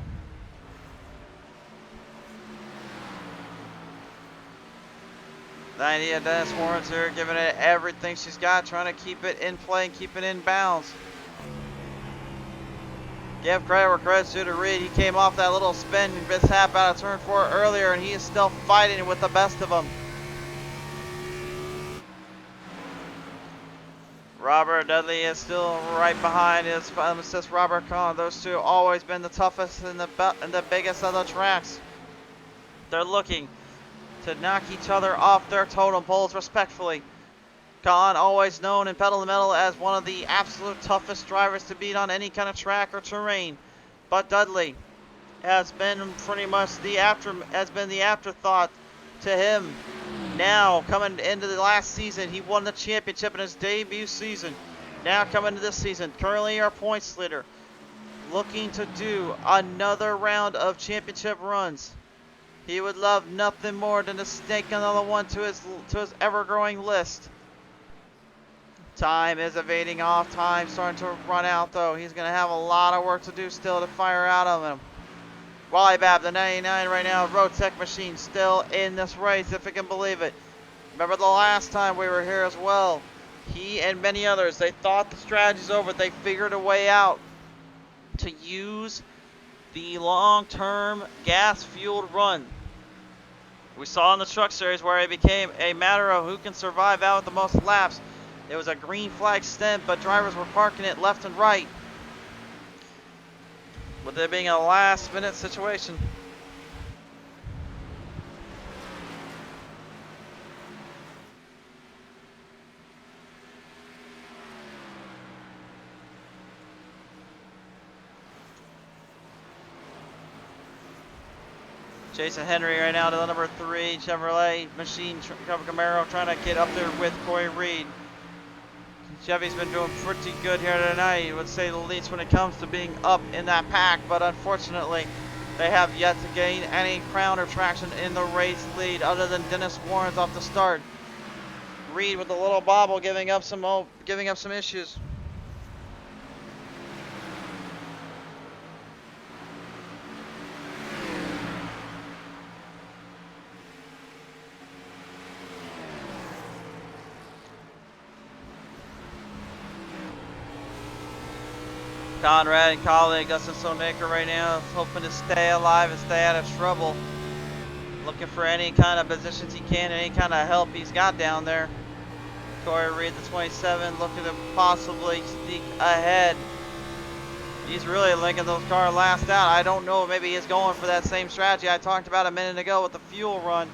[SPEAKER 4] The idea of Dennis Warrens here, giving it everything she's got, trying to keep it in play and keep it in bounds. Give credit where credit's due to Reed. He came off that little spin mishap out of turn 4 earlier, and he is still fighting with the best of them. Robert Dudley is still right behind his pharmacist Robert Kahn. Those two have always been the toughest and the biggest of the tracks. They're looking to knock each other off their totem poles respectfully. Kahn, always known in pedal to metal as one of the absolute toughest drivers to beat on any kind of track or terrain, but Dudley has been pretty much the afterthought to him. Now coming into the last season, he won the championship in his debut season. Now coming into this season, currently our points leader, looking to do another round of championship runs. He would love nothing more than to stake another one to his ever-growing list. Time is evading off. Time starting to run out, though. He's going to have a lot of work to do still to fire out of him. Wally Babb, the 99 right now, Road Tech Machine, still in this race, if you can believe it. Remember the last time we were here as well. He and many others, they thought the strategy's over. They figured a way out to use the long-term gas-fueled run. We saw in the Truck Series where it became a matter of who can survive out with the most laps. It was a green flag stint, but drivers were parking it left and right, with it being a last-minute situation. Jason Henry right now to the number 3 Chevrolet machine Camaro, trying to get up there with Corey Reed. Chevy's been doing pretty good here tonight, I would say the least, when it comes to being up in that pack, but unfortunately they have yet to gain any crown or traction in the race lead other than Dennis Warrens off the start. Reed with a little bobble giving up some issues. Conrad and colleague Dustin Sonmaker right now hoping to stay alive and stay out of trouble. Looking for any kind of positions he can, any kind of help he's got down there. Corey Reed, the 27, looking to possibly sneak ahead. He's really linking those cars last out. I don't know, maybe he's going for that same strategy I talked about a minute ago with the fuel run.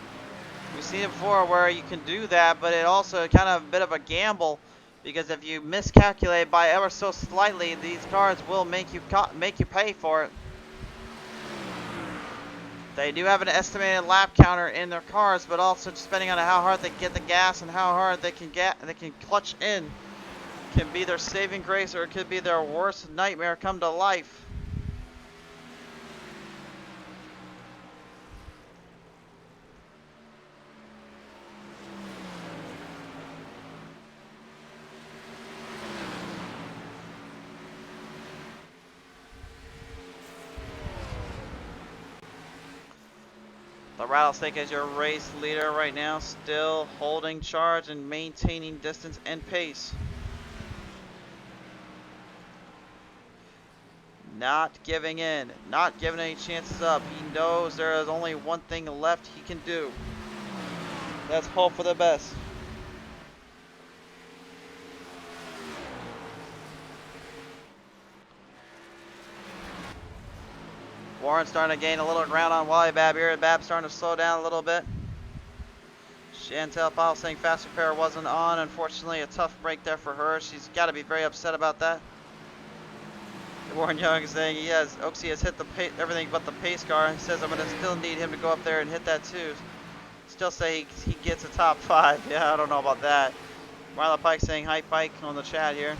[SPEAKER 4] We've seen it before where you can do that, but it also kind of a bit of a gamble. Because if you miscalculate by ever so slightly, these cars will make you pay for it. They do have an estimated lap counter in their cars, but also just depending on how hard they get the gas and how hard they can clutch in, can be their saving grace or it could be their worst nightmare come to life. The Rattlesnake is your race leader right now, still holding charge and maintaining distance and pace. Not giving in, not giving any chances up. He knows there is only one thing left he can do. That's hope for the best. Warren's starting to gain a little ground on Wally Babb here. Babb starting to slow down a little bit. Chantel Powell saying fast repair wasn't on. Unfortunately, a tough break there for her. She's got to be very upset about that. Warren Young is saying Oaksy has hit everything but the pace car. He says I'm going to still need him to go up there and hit that too. Still say he gets a top 5. Yeah, I don't know about that. Marla Pike saying hi Pike on the chat here.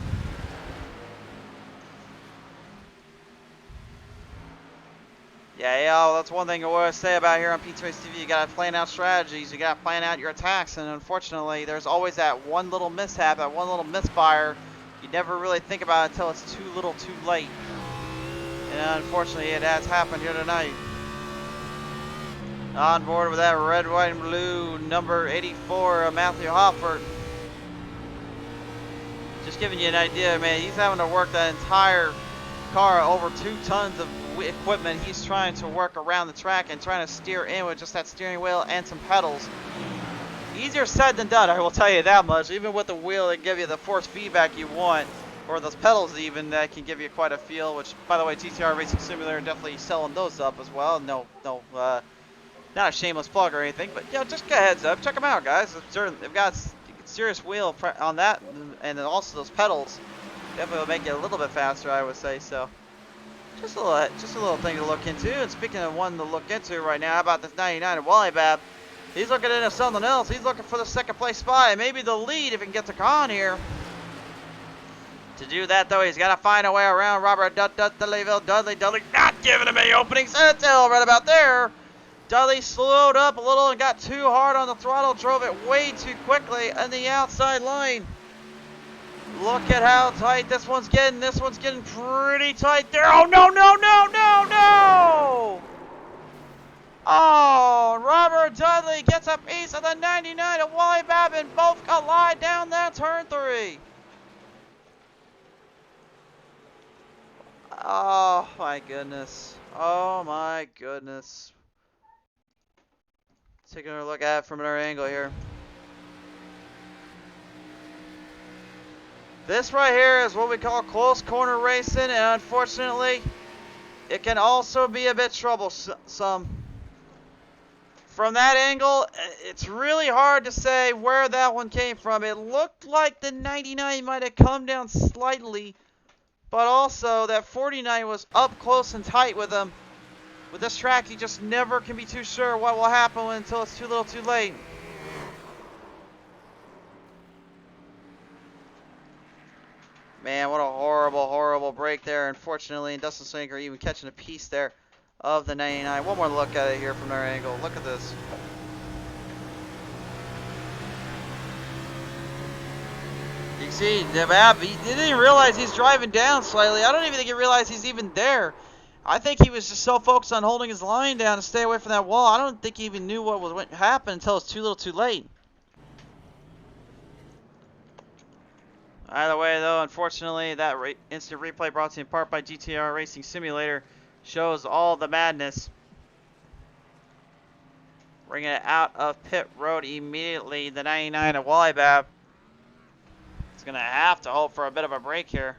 [SPEAKER 4] Yeah, that's one thing I want to say about here on Pizza Race TV. You got to plan out strategies. You got to plan out your attacks. And unfortunately, there's always that one little mishap, that one little misfire. You never really think about it until it's too little too late. And unfortunately, it has happened here tonight. On board with that red, white, and blue, number 84, Matthew Hoffert. Just giving you an idea, man. He's having to work that entire car, over 2 tons of equipment. He's trying to work around the track and trying to steer in with just that steering wheel and some pedals. Easier said than done, I will tell you that much. Even with the wheel, it give you the force feedback you want, or those pedals even, that can give you quite a feel. Which, by the way, TTR Racing Simulator definitely selling those up as well. No, not a shameless plug or anything, but just get a heads up, check them out, guys. They've got serious wheel on that, and also those pedals definitely will make it a little bit faster, I would say. So just a little thing to look into. And speaking of one to look into right now, how about this 99 of Wally Babb? He's looking into something else. He's looking for the second place spot and maybe the lead if he can get to Con here. To do that, though, he's got to find a way around Robert Dudley not giving him any openings until right about there. Dudley slowed up a little and got too hard on the throttle, drove it way too quickly on the outside line. Look at how tight this one's getting. This one's getting pretty tight there. Oh, no, no, no, no, no! Oh, Robert Dudley gets a piece of the 99 of Wally Babb and both collide down that turn 3. Oh, my goodness. Oh, my goodness. Taking a look at it from another angle here. This right here is what we call close corner racing, and unfortunately, it can also be a bit troublesome. From that angle, it's really hard to say where that one came from. It looked like the 99 might have come down slightly, but also that 49 was up close and tight with him. With this track, you just never can be too sure what will happen until it's too little too late. Man, what a horrible, horrible break there. Unfortunately, and Dustin Slinker even catching a piece there of the 99. One more look at it here from their angle. Look at this. You can see, Babb, he didn't even realize he's driving down slightly. I don't even think he realized he's even there. I think he was just so focused on holding his line down to stay away from that wall. I don't think he even knew what was going to happen until it's too little too late. Either way, though, unfortunately, that instant replay brought to you in part by GTR Racing Simulator shows all the madness. Bringing it out of pit road immediately, the 99 of Wally Babb. It's going to have to hope for a bit of a break here.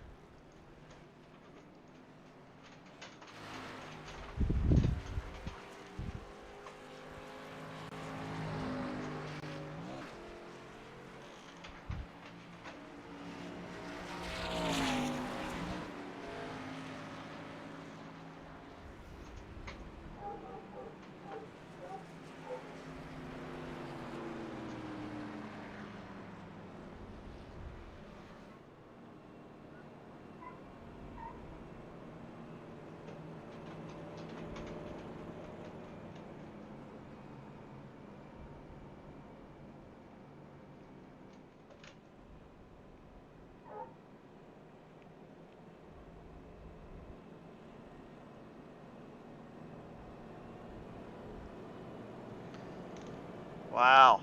[SPEAKER 4] Wow.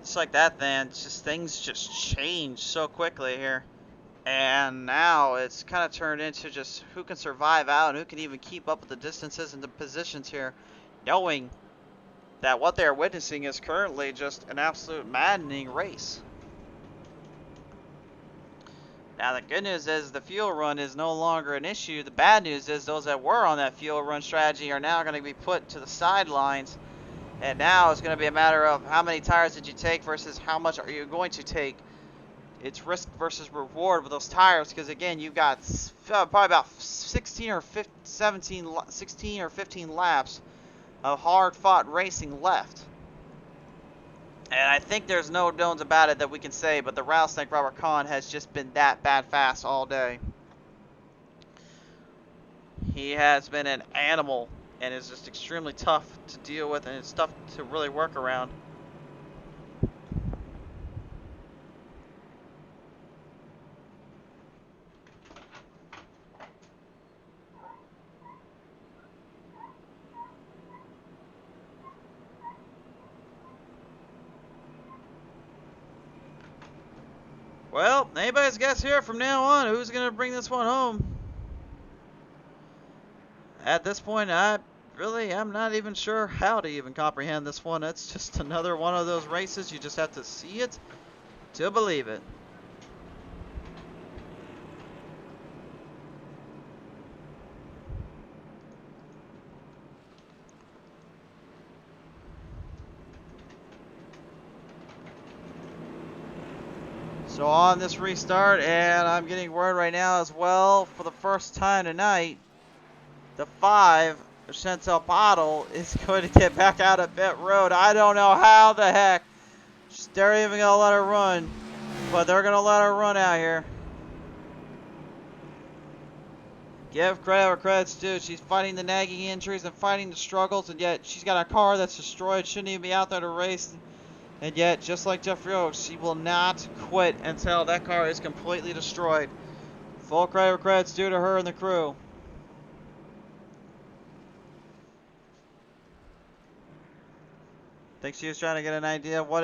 [SPEAKER 4] Just like that then, things just change so quickly here. And now it's kind of turned into just who can survive out and who can even keep up with the distances and the positions here, knowing that what they're witnessing is currently just an absolute maddening race. Now the good news is the fuel run is no longer an issue. The bad news is those that were on that fuel run strategy are now going to be put to the sidelines. And now it's going to be a matter of how many tires did you take versus how much are you going to take. It's risk versus reward with those tires, because again, you've got probably about 16 or 15 laps of hard-fought racing left. And I think there's no bones about it that we can say, but the rattlesnake Robert Kahn has just been that bad fast all day. He has been an animal and is just extremely tough to deal with, and it's tough to really work around. Well, anybody's guess here from now on who's going to bring this one home. At this point, I really am not even sure how to even comprehend this one. It's just another one of those races. You just have to see it to believe it. So on this restart, and I'm getting word right now as well, for the first time tonight, the 5, Chantel Bottle, is going to get back out of pit road. I don't know how the heck they're even going to let her run, but they're going to let her run out here. Give credit where credit's due. She's fighting the nagging injuries and fighting the struggles, and yet she's got a car that's destroyed, shouldn't even be out there to race. And yet, just like Jeffrey Oaks, she will not quit until that car is completely destroyed. Full credit where credit's due to her and the crew. I think she was trying to get an idea of what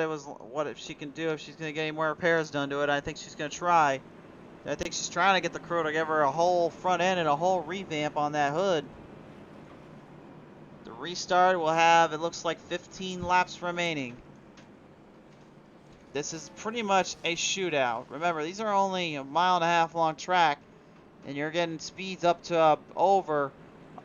[SPEAKER 4] if she can do, if she's going to get any more repairs done to it. I think she's going to try. I think she's trying to get the crew to give her a whole front end and a whole revamp on that hood. The restart will have, it looks like, 15 laps remaining. This is pretty much a shootout. Remember, these are only a 1.5 mile long track, and you're getting speeds up to over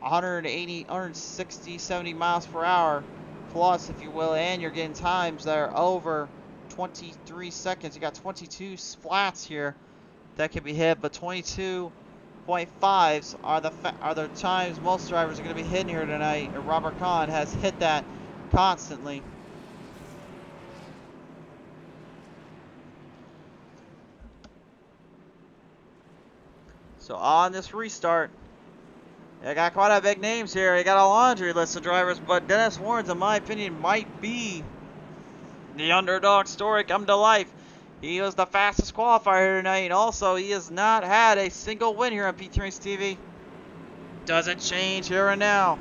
[SPEAKER 4] 180, 160, 70 miles per hour plus, if you will, and you're getting times that are over 23 seconds. You got 22 splats here that can be hit, but 22.5s are the times most drivers are going to be hitting here tonight, and Robert Kahn has hit that constantly. So on this restart, I got quite a big names here. You got a laundry list of drivers, but Dennis Warren's, in my opinion, might be the underdog story come to life. He was the fastest qualifier here tonight, and also he has not had a single win here on PT Race TV. Doesn't change here and now.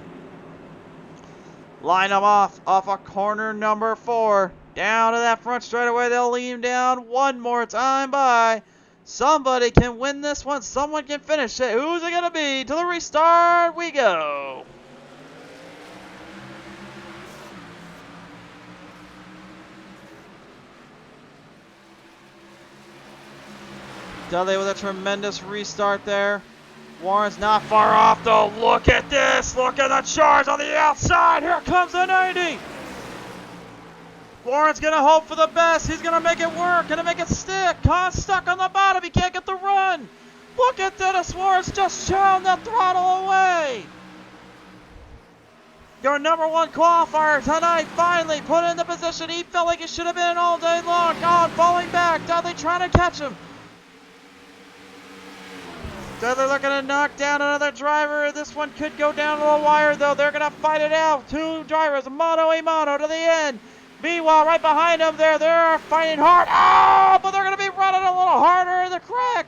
[SPEAKER 4] Line them off of corner number 4. Down to that front straightaway. They'll lead him down one more time by. Somebody can win this one. Someone can finish it. Who's it going to be? To the restart we go. Dudley with a tremendous restart there. Warren's not far off though. Look at this. Look at the charge on the outside. Here comes the 90. Warren's going to hope for the best. He's going to make it work. Going to make it stick. Kahn's stuck on the bottom. He can't get the run. Look at Dennis Warren's just showing the throttle away. Your #1 qualifier tonight finally put in the position he felt like he should have been all day long. Kahn falling back. Dudley trying to catch him. Dudley looking to knock down another driver. This one could go down to the wire though. They're going to fight it out. 2 drivers, mano a mano to the end. Meanwhile, right behind them there, they're fighting hard. Oh, but they're going to be running a little harder in the crack.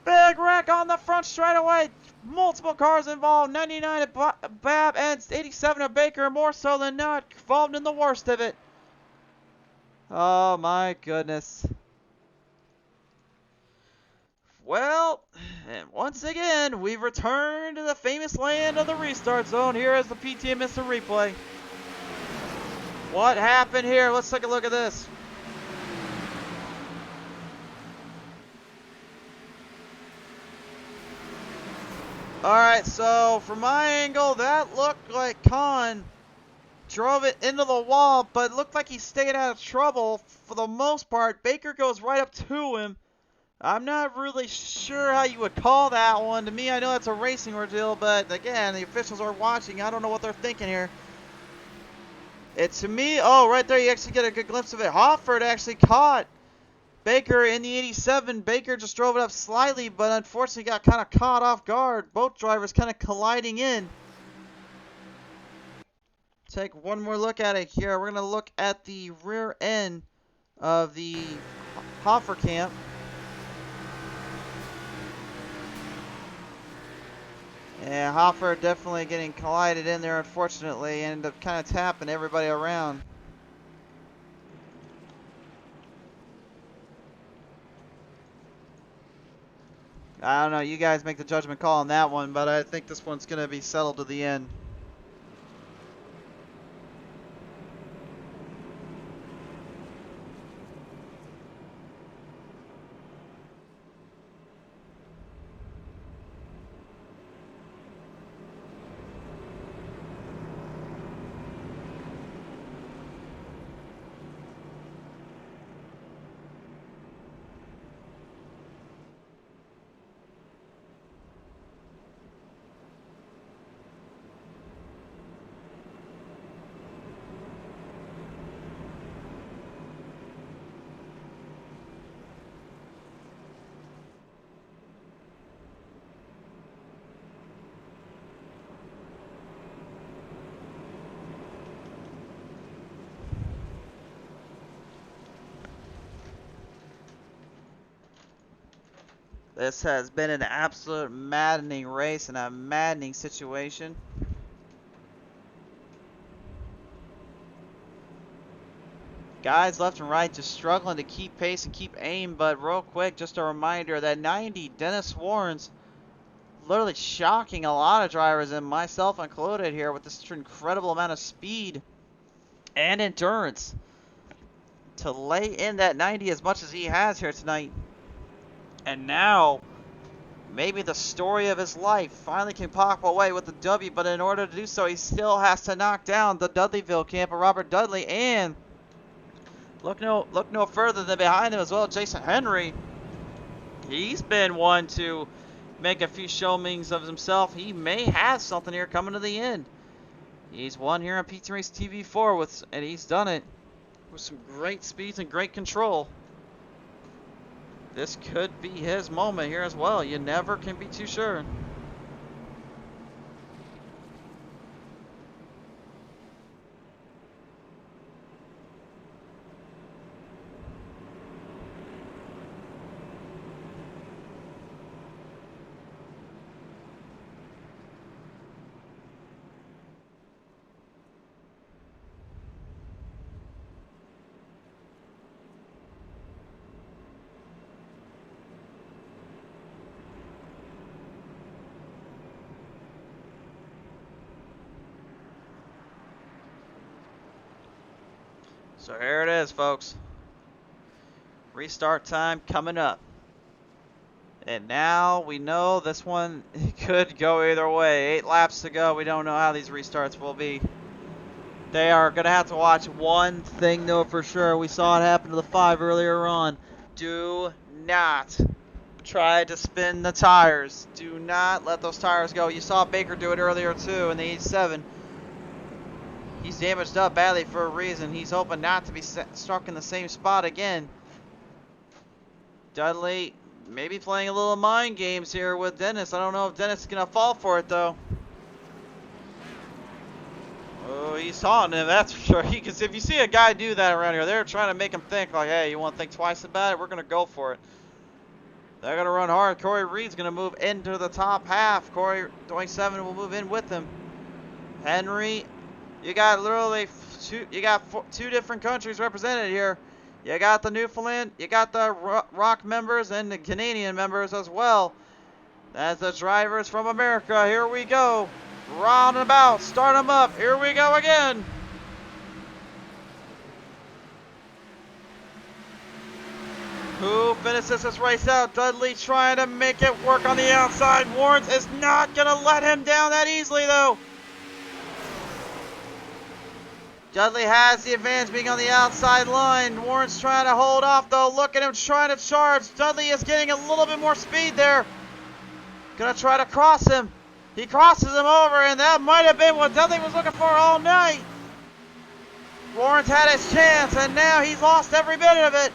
[SPEAKER 4] Big wreck on the front straightaway. Multiple cars involved. 99 at Bab and 87 at Baker. More so than not involved in the worst of it. Oh, my goodness. Well, and once again, we've returned to the famous land of the restart zone. Here is the PTM Mr. Replay. What happened here? Let's take a look at this. Alright, so from my angle, that looked like Khan drove it into the wall, but it looked like he stayed out of trouble for the most part. Baker goes right up to him. I'm not really sure how you would call that one. To me, I know that's a racing ordeal, but again, the officials are watching. I don't know what they're thinking here. It's to me, oh, right there, you actually get a good glimpse of it. Hofford actually caught Baker in the 87. Baker just drove it up slightly, but unfortunately got kind of caught off guard. Both drivers kind of colliding in. Take one more look at it here. We're going to look at the rear end of the Hoffer camp. And Hoffer definitely getting collided in there, unfortunately, and ended up kind of tapping everybody around. I don't know, you guys make the judgment call on that one, but I think this one's going to be settled to the end. This has been an absolute maddening race and a maddening situation. Guys left and right just struggling to keep pace and keep aim, but real quick, just a reminder that 90, Dennis Warren's literally shocking a lot of drivers, and myself included here, with this incredible amount of speed and endurance to lay in that 90 as much as he has here tonight. And now, maybe the story of his life finally can pop away with the W, but in order to do so, he still has to knock down the Dudleyville camp of Robert Dudley, and look no further than behind him as well, Jason Henry. He's been one to make a few showings of himself. He may have something here coming to the end. He's won here on PT Race TV4 and he's done it with some great speeds and great control. This could be his moment here as well. You never can be too sure. So here it is, folks. Restart time coming up. And now we know this one could go either way. 8 laps to go. We don't know how these restarts will be. They are going to have to watch one thing, though, for sure. We saw it happen to the 5 earlier on. Do not try to spin the tires. Do not let those tires go. You saw Baker do it earlier, too, in the 87. He's damaged up badly for a reason. He's hoping not to be stuck in the same spot again. Dudley maybe playing a little mind games here with Dennis. I don't know if Dennis is going to fall for it, though. Oh, he's taunting him, that's for sure. Because if you see a guy do that around here, they're trying to make him think, like, hey, you want to think twice about it? We're going to go for it. They're going to run hard. Corey Reed's going to move into the top half. Corey 27 will move in with him. Henry, you got literally two different countries represented here. You got the Newfoundland, you got the Rock members, and the Canadian members as well. That's the drivers from America. Here we go. Round and about. Start them up. Here we go again. Who finishes this race out? Dudley trying to make it work on the outside. Warrens is not going to let him down that easily, though. Dudley has the advantage being on the outside line. Warren's trying to hold off, though. Look at him trying to charge. Dudley is getting a little bit more speed there. Gonna try to cross him. He crosses him over, and that might have been what Dudley was looking for all night. Warren's had his chance, and now he's lost every bit of it.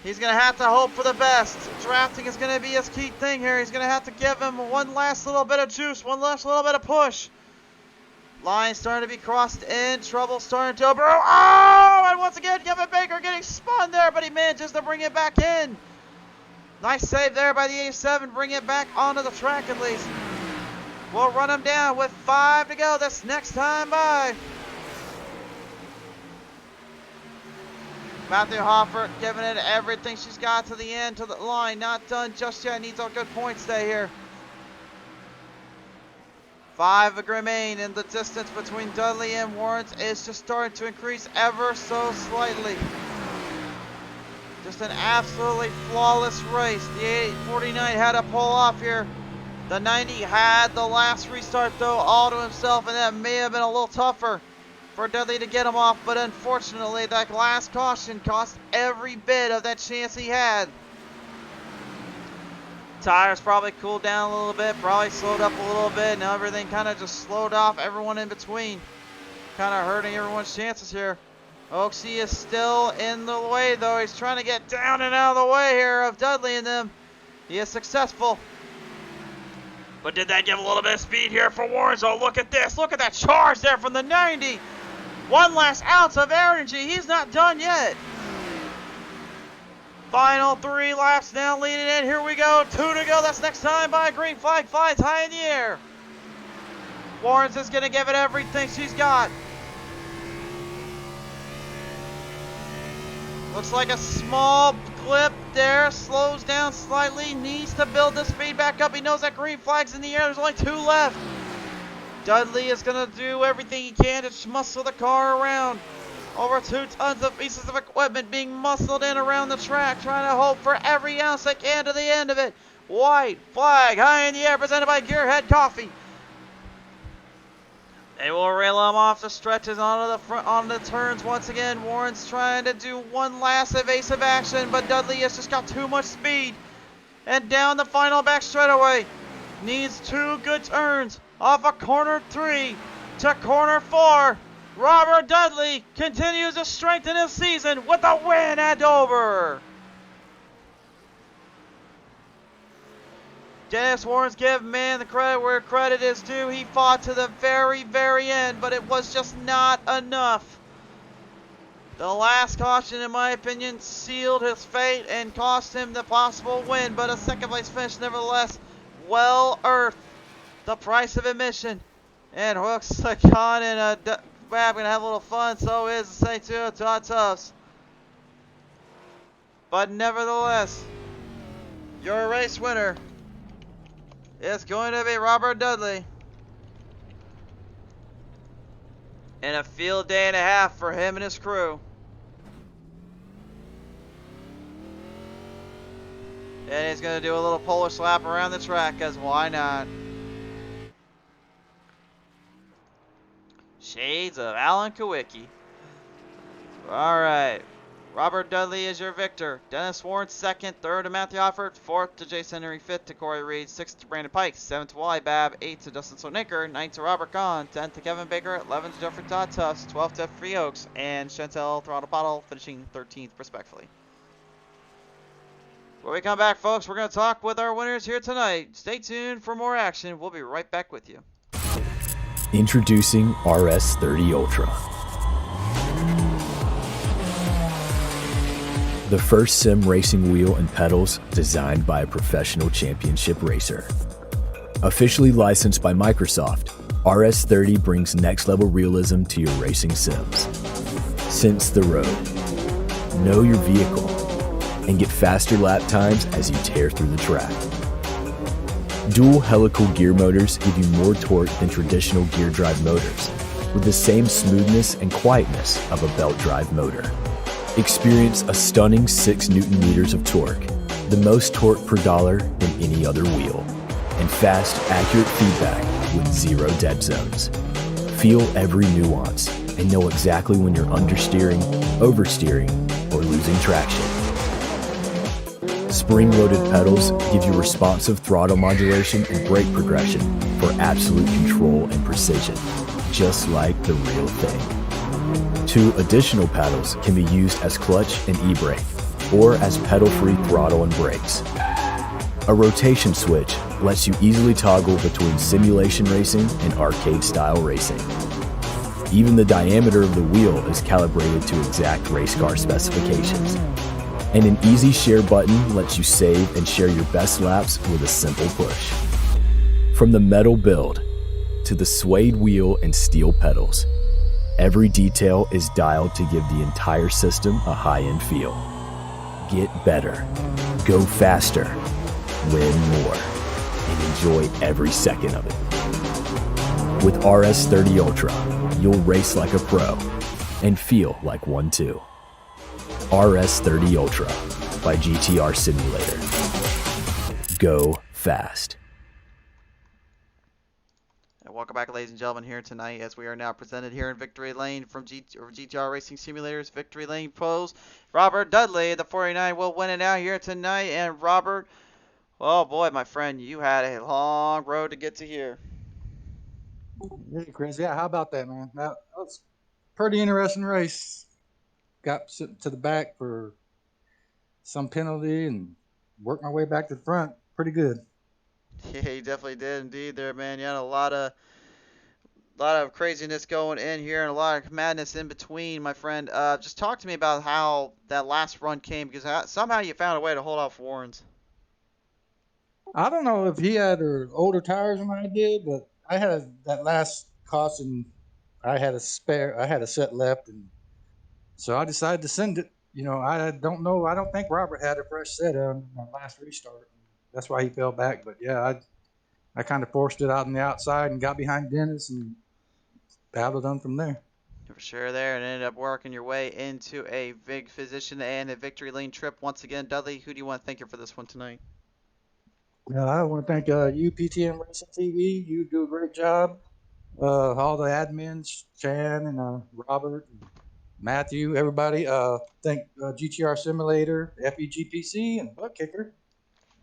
[SPEAKER 4] He's gonna have to hope for the best. Drafting is gonna be his key thing here. He's gonna have to give him one last little bit of juice, one last little bit of push. Line starting to be crossed in. Trouble starting to brew. Oh! And once again, Kevin Baker getting spun there, but he manages to bring it back in. Nice save there by the 87. Bring it back onto the track at least. We'll run him down with 5 to go this next time by. Matthew Hoffer giving it everything she's got to the end, to the line. Not done just yet. Needs a good point stay here. 5 remain, and the distance between Dudley and Warrens is just starting to increase ever so slightly. Just an absolutely flawless race. The 849 had to pull off here. The 90 had the last restart though all to himself, and that may have been a little tougher for Dudley to get him off, but unfortunately that last caution cost every bit of that chance he had. Tires probably cooled down a little bit, probably slowed up a little bit, and everything kind of just slowed off everyone in between. Kind of hurting everyone's chances here. Oaksey is still in the way though. He's trying to get down and out of the way here of Dudley and them. He is successful. But did that give a little bit of speed here for Warrens? Oh, look at this. Look at that charge there from the 90. One last ounce of energy. He's not done yet. Final 3 laps now leading in. Here we go. 2 to go. That's next time by. Green flag flies high in the air. Warrens is going to give it everything she's got. Looks like a small clip there. Slows down slightly. Needs to build the speed back up. He knows that green flag's in the air. There's only 2 left. Dudley is going to do everything he can to muscle the car around. Over 2 tons of pieces of equipment being muscled in around the track, trying to hope for every ounce they can to the end of it. White flag high in the air, presented by Gearhead Coffee. They will reel him off the stretches onto the front, on the turns once again. Warren's trying to do one last evasive action, but Dudley has just got too much speed. And down the final back straightaway. Needs 2 good turns off of corner 3 to corner 4. Robert Dudley continues to strengthen his season with a win at Dover. Dennis Warrens give Mann the credit where credit is due. He fought to the very, very end, but it was just not enough. The last caution, in my opinion, sealed his fate and cost him the possible win, but a second place finish nevertheless well earned the price of admission. And Hooks, Khan, and Bab gonna have a little fun, so is the St. Todd Tufts. But nevertheless, your race winner is going to be Robert Dudley. And a field day and a half for him and his crew. And he's gonna do a little Polish lap around the track, cause why not? Shades of Alan Kowicki. Alright. Robert Dudley is your victor. Dennis Warren second. Third to Matthew Hoffert. Fourth to Jason Henry. Fifth to Corey Reed. Sixth to Brandon Pike. Seventh to Wally Babb. Eighth to Dustin Solnicker. Ninth to Robert Kahn. 10th to Kevin Baker. 11th to Jeffrey Todd Tufts. 12th to Free Oaks. And Chantel Throttle Bottle finishing 13th respectfully. When we come back, folks, we're going to talk with our winners here tonight. Stay tuned for more action. We'll be right back with you.
[SPEAKER 2] Introducing RS30 Ultra. The first sim racing wheel and pedals designed by a professional championship racer. Officially licensed by Microsoft, RS30 brings next level realism to your racing sims. Sense the road. Know your vehicle. And get faster lap times as you tear through the track. Dual helical gear motors give you more torque than traditional gear drive motors, with the same smoothness and quietness of a belt drive motor. Experience a stunning 6 Newton meters of torque, the most torque per dollar than any other wheel, and fast, accurate feedback with 0 dead zones. Feel every nuance and know exactly when you're understeering, oversteering, or losing traction. Spring-loaded pedals give you responsive throttle modulation and brake progression for absolute control and precision, just like the real thing. 2 additional paddles can be used as clutch and e-brake, or as pedal-free throttle and brakes. A rotation switch lets you easily toggle between simulation racing and arcade-style racing. Even the diameter of the wheel is calibrated to exact race car specifications. And an easy share button lets you save and share your best laps with a simple push. From the metal build to the suede wheel and steel pedals, every detail is dialed to give the entire system a high-end feel. Get better, go faster, win more, and enjoy every second of it. With RS30 Ultra, you'll race like a pro and feel like one too. RS30 Ultra by GTR Simulator. Go fast.
[SPEAKER 4] And welcome back, ladies and gentlemen, here tonight as we are now presented here in Victory Lane from GTR Racing Simulators Victory Lane Pros. Robert Dudley, the 49, will win it out here tonight. And Robert, oh boy, my friend, you had a long road to get to here.
[SPEAKER 7] Hey, Chris. Yeah, how about that, man? That was a pretty interesting race. Got to the back for some penalty and worked my way back to the front. Pretty good.
[SPEAKER 4] Yeah, you definitely did indeed there, man. You had a lot of craziness going in here and a lot of madness in between, my friend. Just talk to me about how that last run came, because somehow you found a way to hold off Warrens.
[SPEAKER 7] I don't know if he had older tires than I did, but I had that last caution. I had a set left, and so I decided to send it. I don't know. I don't think Robert had a fresh set on my last restart. That's why he fell back. But yeah, I kind of forced it out on the outside and got behind Dennis and battled on from there.
[SPEAKER 4] For sure there, and ended up working your way into a big position and a victory lane trip once again. Dudley, who do you want to thank you for this one tonight?
[SPEAKER 7] I want to thank you, PTM Racing TV. You do a great job. All the admins, Chan and Robert, and Matthew, everybody. Thank GTR Simulator, FEGPC, and ButtKicker.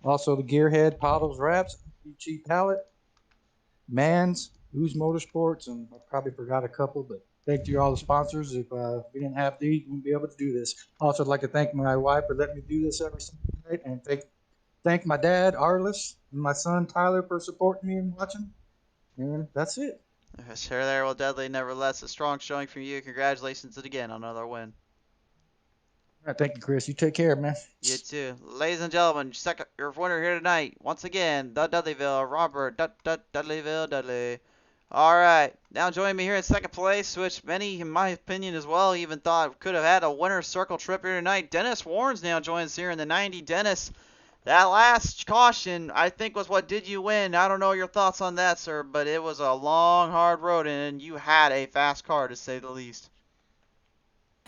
[SPEAKER 7] Also the Gearhead, Paddles, Wrapz, LBT Pallet, Mann's, Who's Motorsports, and I probably forgot a couple, but thank you all the sponsors. If we didn't have these, we wouldn't be able to do this. Also, I'd like to thank my wife for letting me do this every single night, and thank my dad, Arliss, and my son, Tyler, for supporting me and watching. And that's it.
[SPEAKER 4] Sure there. Well, Dudley, nevertheless, a strong showing from you. Congratulations again on another win.
[SPEAKER 7] All right, thank you, Chris. You take care, man.
[SPEAKER 4] You too. Ladies and gentlemen, your winner here tonight, once again, the Dudleyville, Robert Dudleyville Dudley. All right, now joining me here in second place, which many, in my opinion as well, even thought could have had a winner's circle trip here tonight. Dennis Warrens now joins us here in the 90. Dennis, that last caution, I think, was what did you win. I don't know your thoughts on that, sir, but it was a long, hard road, and you had a fast car, to say the least.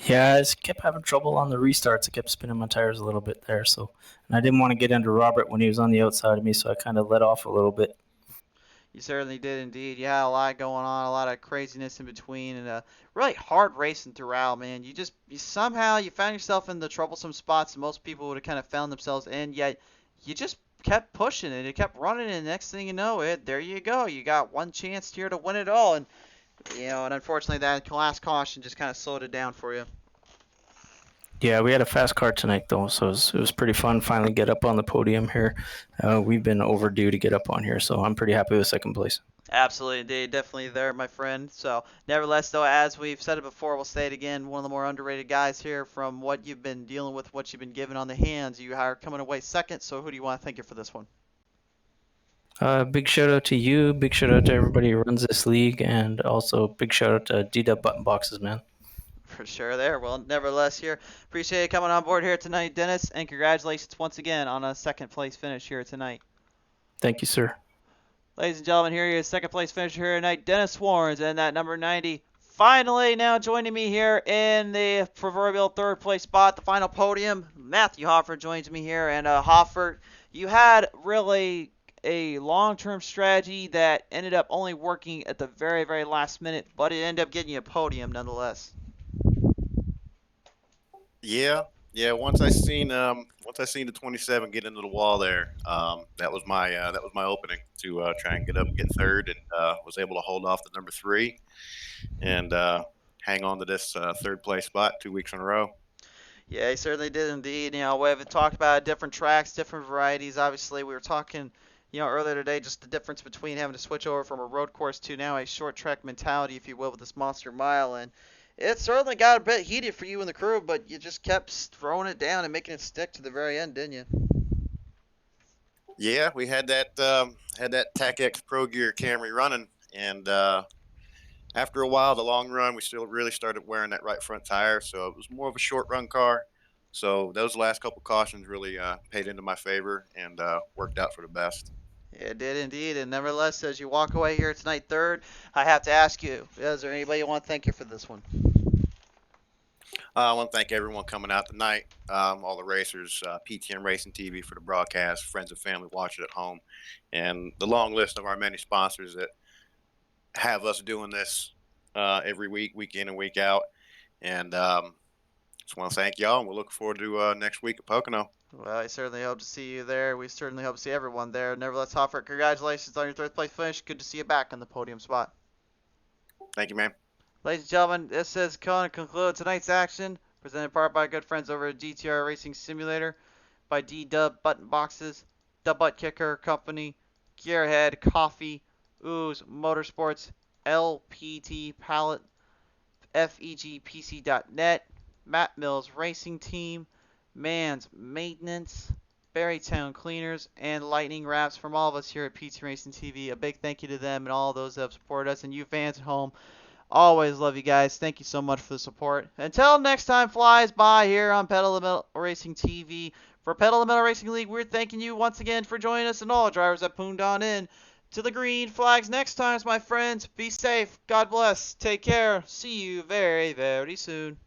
[SPEAKER 8] Yeah, I just kept having trouble on the restarts. I kept spinning my tires a little bit there, and I didn't want to get into Robert when he was on the outside of me, so I kind of let off a little bit.
[SPEAKER 4] You certainly did indeed. You had a lot going on, a lot of craziness in between, and really hard racing throughout, man. You somehow found yourself in the troublesome spots that most people would have kind of found themselves in, yet you just kept pushing it. It kept running, and next thing you know, there you go. You got one chance here to win it all, and unfortunately that last caution just kind of slowed it down for you.
[SPEAKER 8] Yeah, we had a fast car tonight, though, so it was pretty fun finally get up on the podium here. We've been overdue to get up on here, so I'm pretty happy with second place.
[SPEAKER 4] Absolutely, indeed. Definitely there, my friend. So, nevertheless, though, as we've said it before, we'll say it again, one of the more underrated guys here from what you've been dealing with, what you've been given on the hands. You are coming away second, so who do you want to thank you for this one?
[SPEAKER 8] Big shout out to you, big shout out to everybody who runs this league, and also big shout out to DeeDub Button Boxes, man.
[SPEAKER 4] For sure there. Well, nevertheless here, appreciate you coming on board here tonight, Dennis, and congratulations once again on a second place finish here tonight.
[SPEAKER 8] Thank you, sir.
[SPEAKER 4] Ladies and gentlemen, here is second place finisher here tonight, Dennis Warrens, and that number 90 Finally, now joining me here in the proverbial third place spot, the final podium, Matthew Hoffer joins me here. And Hoffer, you had really a long-term strategy that ended up only working at the very, very last minute, but it ended up getting you a podium nonetheless.
[SPEAKER 9] Yeah. Once I seen the 27 get into the wall there, that was my opening to try and get up and get third, and was able to hold off the number 3 and hang on to this third place spot 2 weeks in a row.
[SPEAKER 4] Yeah, he certainly did indeed. We've talked about different tracks, different varieties. Obviously, we were talking, earlier today, just the difference between having to switch over from a road course to now a short track mentality, if you will, with this Monster Mile. And it certainly got a bit heated for you and the crew, but you just kept throwing it down and making it stick to the very end, didn't you?
[SPEAKER 9] Yeah, we had that TACX Pro Gear Camry running, and after a while, the long run, we still really started wearing that right front tire, so it was more of a short run car. So those last couple cautions really paid into my favor and worked out for the best.
[SPEAKER 4] Yeah, it did indeed. And nevertheless, as you walk away here tonight third, I have to ask you, is there anybody you want to thank you for this one?
[SPEAKER 9] I want to thank everyone coming out tonight, all the racers, PTM Racing TV for the broadcast, friends and family watching at home, and the long list of our many sponsors that have us doing this every week in and week out. And just want to thank y'all, and we'll look forward to next week at Pocono.
[SPEAKER 4] Well, I certainly hope to see you there. We certainly hope to see everyone there. Nevertheless, Hoffer, congratulations on your third place finish. Good to see you back on the podium spot.
[SPEAKER 9] Thank you, man.
[SPEAKER 4] Ladies and gentlemen, this is going to conclude tonight's action, presented in part by our good friends over at DTR Racing Simulator, by DeeDub Button Boxes, the ButtKicker Company, Gearhead Coffee, Ooze Motorsports, LBT Pallet, FEGPC.net, Matt Mills Racing Team, Mann's Maintenance, Berrytown Cleaners, and Lightning Wrapz. From all of us here at PT Racing TV, a big thank you to them and all those that have supported us, and you fans at home. Always love you guys. Thank you so much for the support. Until next time flies by here on Pedal to the Metal Racing TV. For Pedal to the Metal Racing League, we're thanking you once again for joining us and all drivers that pooned on in to the green flags. Next time, my friends, be safe. God bless. Take care. See you very, very soon.